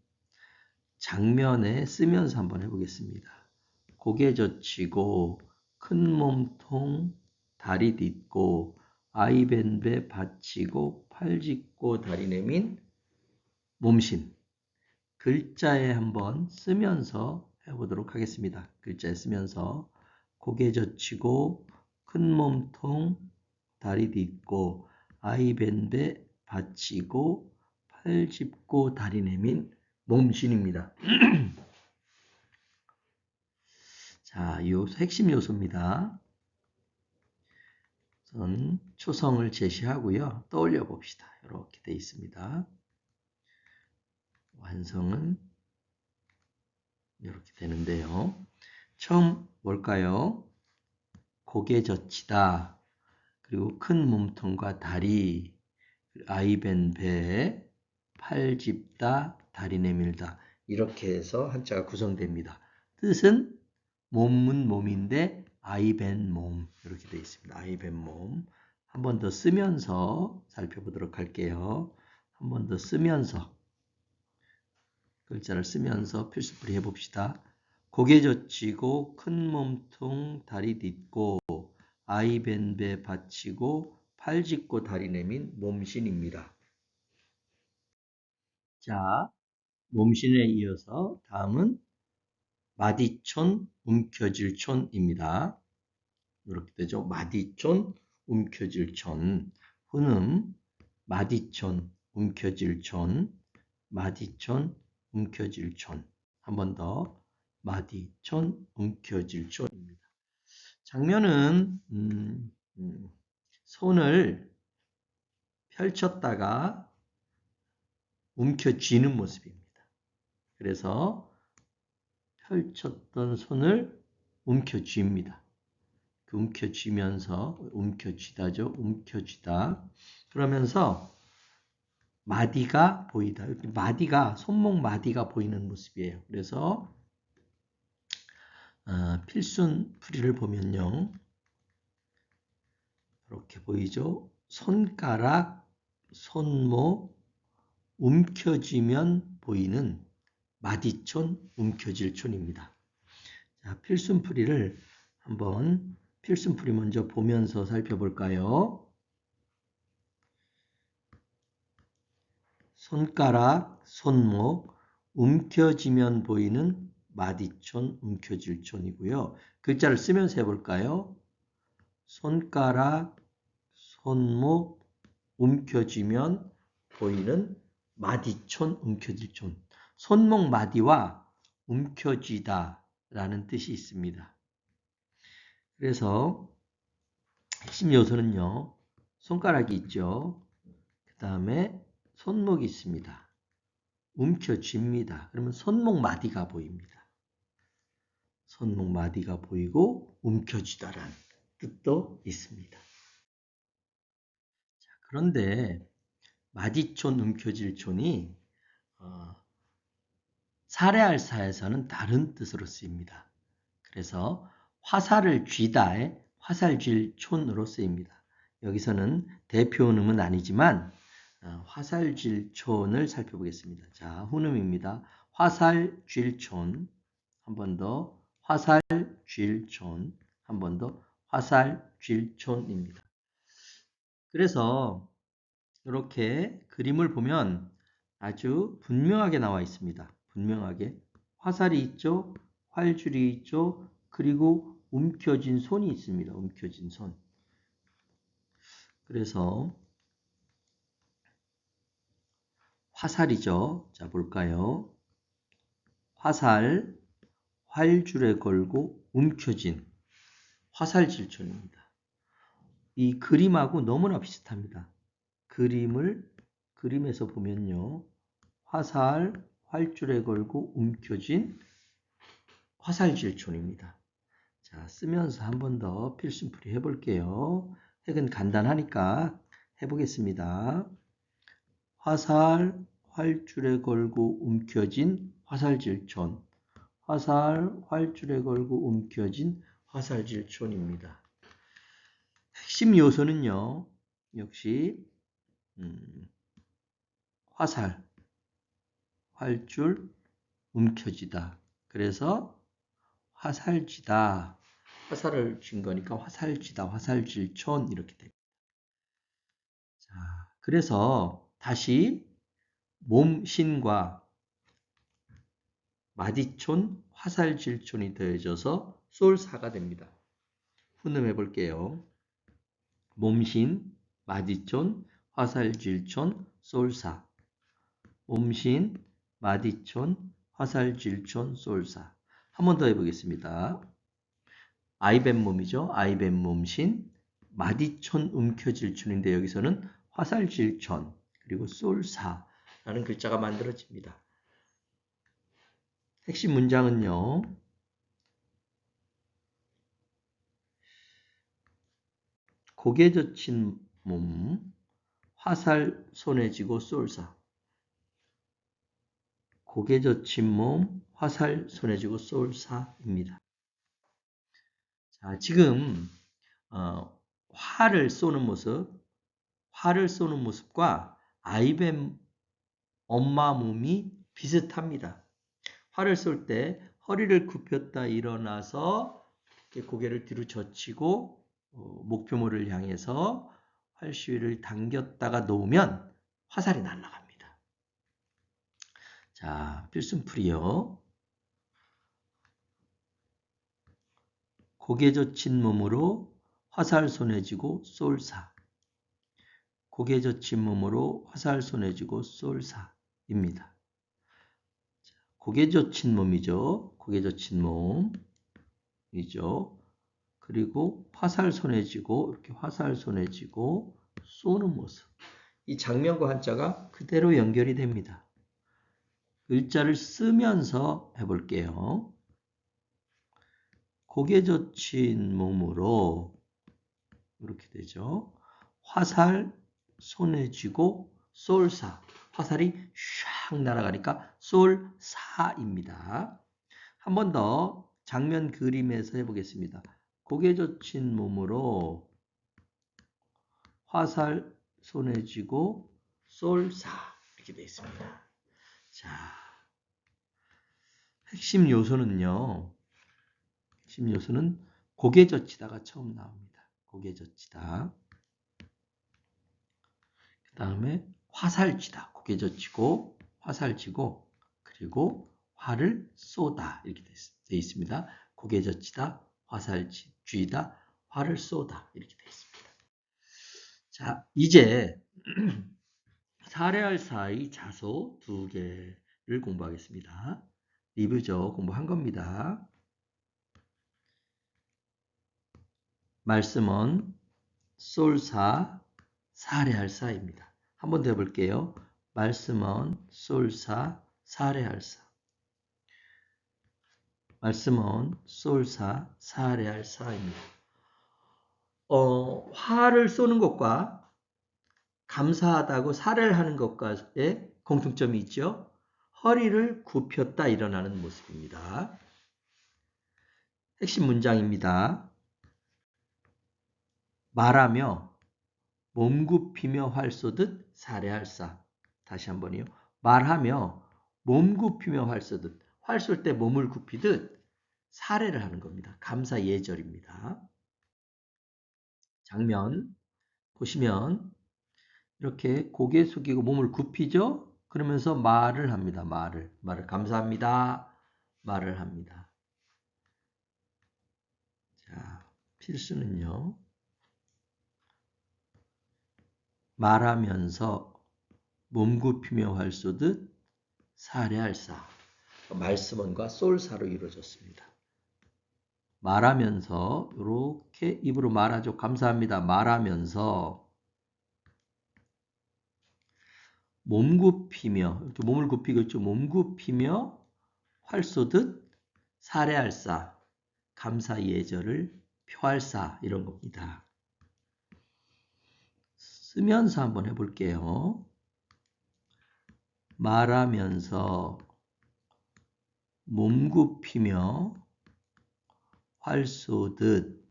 장면에 쓰면서 한번 해보겠습니다. 고개 젖히고 큰 몸통 다리 딛고 아이 벤배 받치고 팔 짚고 다리 내민 몸신. 글자에 한번 쓰면서 해보도록 하겠습니다. 글자에 쓰면서 고개 젖히고 큰 몸통 다리 딛고 아이 벤배 받치고 팔 짚고 다리 내민 몸신입니다. 자, 핵심 요소입니다. 우선 초성을 제시하고요. 떠올려 봅시다. 이렇게 되어 있습니다. 완성은 이렇게 되는데요. 처음 뭘까요? 고개 젖히다. 그리고 큰 몸통과 다리, 아이 벤 배, 팔 짚다, 다리 내밀다. 이렇게 해서 한자가 구성됩니다. 뜻은 몸은 몸인데 아이 벤 몸 이렇게 되어 있습니다. 아이 벤 몸. 한 번 더 쓰면서 살펴보도록 할게요. 한 번 더 쓰면서 글자를 쓰면서 필수풀이 해봅시다. 고개 젖히고 큰 몸통 다리 딛고 아이 벤배 받치고 팔 짚고 다리 내민 몸신입니다. 자, 몸신에 이어서 다음은 마디촌 움켜질촌입니다. 이렇게 되죠. 마디촌 움켜질촌. 훈음 마디촌 움켜질촌 마디촌 움켜질촌. 한 번 더 마디촌 움켜질촌입니다. 장면은 손을 펼쳤다가 움켜쥐는 모습입니다. 그래서 펼쳤던 손을 움켜쥐입니다. 움켜쥐면서 움켜쥐다죠. 움켜쥐다. 그러면서 마디가 보이다. 마디가 손목 마디가 보이는 모습이에요. 그래서 필순풀이를 보면요. 이렇게 보이죠? 손가락, 손목, 움켜쥐면 보이는 마디촌, 움켜질촌입니다. 자, 필순풀이를 한번 필순풀이 먼저 보면서 살펴볼까요? 손가락, 손목, 움켜쥐면 보이는 마디촌, 움켜질촌이고요. 글자를 쓰면서 해볼까요? 손가락, 손목, 움켜쥐면 보이는 마디촌, 움켜질촌. 손목 마디와 움켜쥐다 라는 뜻이 있습니다. 그래서 핵심 요소는요. 손가락이 있죠. 그 다음에 손목이 있습니다. 움켜쥡니다. 그러면 손목 마디가 보입니다. 손목 마디가 보이고 움켜쥐다라는 뜻도 있습니다. 자, 그런데 마디촌, 움켜질촌이 사례알사에서는 다른 뜻으로 쓰입니다. 그래서 화살을 쥐다의 화살질촌으로 쓰입니다. 여기서는 대표음은 아니지만 화살질촌을 살펴보겠습니다. 자, 훈음입니다. 화살질촌, 한 번 더 화살질촌, 한 번 더 화살질촌입니다. 그래서 이렇게 그림을 보면 아주 분명하게 나와 있습니다. 분명하게 화살이 있죠, 활줄이 있죠, 그리고 움켜진 손이 있습니다. 움켜진 손. 그래서 화살이죠. 자, 볼까요? 화살, 활줄에 걸고 움켜진 화살질촌입니다. 이 그림하고 너무나 비슷합니다. 그림에서 보면요. 화살, 활줄에 걸고 움켜진 화살질촌입니다. 자, 쓰면서 한 번 더 필순풀이 해볼게요. 핵은 간단하니까 해보겠습니다. 화살, 활줄에 걸고 움켜진 화살질촌. 화살, 활줄에 걸고 움켜진 화살질촌입니다. 핵심 요소는요. 역시 화살, 활줄, 움켜지다. 그래서 화살지다. 화살을 쥔 거니까 화살지다, 화살질촌 이렇게 됩니다. 자, 그래서 다시 몸신과 마디촌, 화살질촌이 더해져서 쏠사가 됩니다. 훈음해 볼게요. 몸신, 마디촌, 화살질촌, 쏠사. 몸신, 마디촌, 화살질촌, 쏠사. 한 번 더 해보겠습니다. 아이벤몸이죠. 아이벤몸신, 마디촌, 움켜질촌인데 여기서는 화살질촌, 그리고 쏠사라는 글자가 만들어집니다. 핵심 문장은요. 고개 젖힌 몸, 화살 손에 쥐고 쏠사. 고개 젖힌 몸, 화살 손에 쥐고 쏠사입니다. 자, 지금 활을 쏘는 모습과 아이벤 엄마 몸이 비슷합니다. 활을 쏠 때 허리를 굽혔다 일어나서 이렇게 고개를 뒤로 젖히고 목표물을 향해서 활시위를 당겼다가 놓으면 화살이 날아갑니다. 자, 필순풀이요. 고개 젖힌 몸으로 화살 손에 쥐고 쏠사. 고개 젖힌 몸으로 화살 손에 쥐고 쏠사입니다. 고개 젖힌 몸이죠. 고개 젖힌 몸이죠. 그리고 화살 손에 쥐고 이렇게 화살 손에 쥐고 쏘는 모습. 이 장면과 한자가 그대로 연결이 됩니다. 글자를 쓰면서 해볼게요. 고개 젖힌 몸으로 이렇게 되죠. 화살 손에 쥐고 쏠사. 화살이 샥 날아가니까 쏠사입니다. 한 번 더 장면 그림에서 해보겠습니다. 고개 젖힌 몸으로 화살 손에 쥐고 쏠사 이렇게 되어 있습니다. 자, 핵심 요소는요. 핵심 요소는 고개 젖히다가 처음 나옵니다. 고개 젖히다. 그 다음에 화살 쥐다. 고개 젖히고 화살 쥐고 그리고 화를 쏘다 이렇게 되어 있습니다. 고개 젖히다, 화살 쥐다, 화를 쏘다 이렇게 되어 있습니다. 자, 이제 사례할 사이 자소 2개를 공부하겠습니다. 리뷰죠. 공부한 겁니다. 말씀은 쏠사, 사례할 사입니다. 한 번 더 해볼게요. 말씀은 쏠사, 사례할 사. 말씀은 쏠사, 사례할 사입니다. 화를 쏘는 것과 감사하다고 사례를 하는 것과의 공통점이 있죠. 허리를 굽혔다 일어나는 모습입니다. 핵심 문장입니다. 말하며 몸 굽히며 활 쏘듯 사례할사. 다시 한번요. 말하며 몸 굽히며 활 쏘듯 활 쏠 때 몸을 굽히듯 사례를 하는 겁니다. 감사 예절입니다. 장면 보시면 이렇게 고개 숙이고 몸을 굽히죠. 그러면서 말을 합니다. 말을 감사합니다. 말을 합니다. 자, 필수는요. 말하면서 몸 굽히며 활 쏘듯 사례할사. 말씀원과 쏠사로 이루어졌습니다. 말하면서 이렇게 입으로 말하죠. 감사합니다. 말하면서 몸 굽히며 이렇게 몸을 굽히고 있죠. 몸 굽히며 활 쏘듯 사례할사. 감사 예절을 표할사 이런 겁니다. 쓰면서 한번 해볼게요. 말하면서 몸 굽히며 활 쏘듯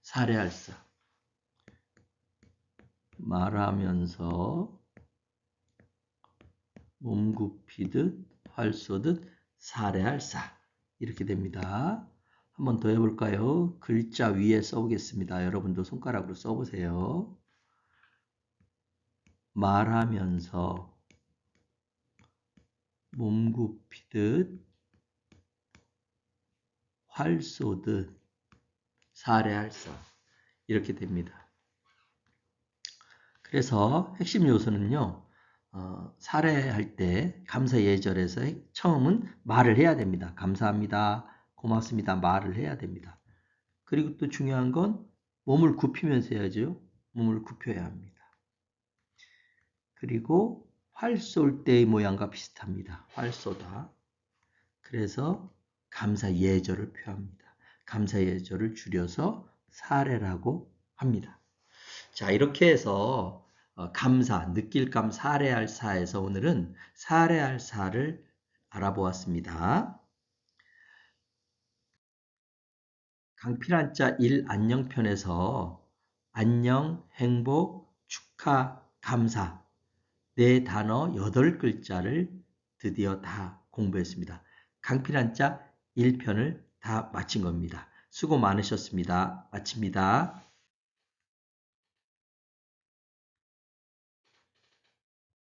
사례할사. 말하면서 몸 굽히듯 활 쏘듯 사례할사. 이렇게 됩니다. 한번 더 해볼까요? 글자 위에 써보겠습니다. 여러분도 손가락으로 써보세요. 말하면서 몸 굽히듯 활 쏘듯 사례할사. 이렇게 됩니다. 그래서 핵심 요소는요. 사례할 때 감사 예절에서 처음은 말을 해야 됩니다. 감사합니다. 고맙습니다. 말을 해야 됩니다. 그리고 또 중요한 건 몸을 굽히면서 해야죠. 몸을 굽혀야 합니다. 그리고 활 쏠 때의 모양과 비슷합니다. 활 쏘다. 그래서 감사 예절을 표합니다. 감사 예절을 줄여서 사례라고 합니다. 자, 이렇게 해서 감사, 느낄감, 사례할 사에서 오늘은 사례할 사를 알아보았습니다. 강필한자 1 안녕편에서 안녕, 행복, 축하, 감사 네 단어 8글자를 드디어 다 공부했습니다. 강필한자 1편을 다 마친 겁니다. 수고 많으셨습니다. 마칩니다.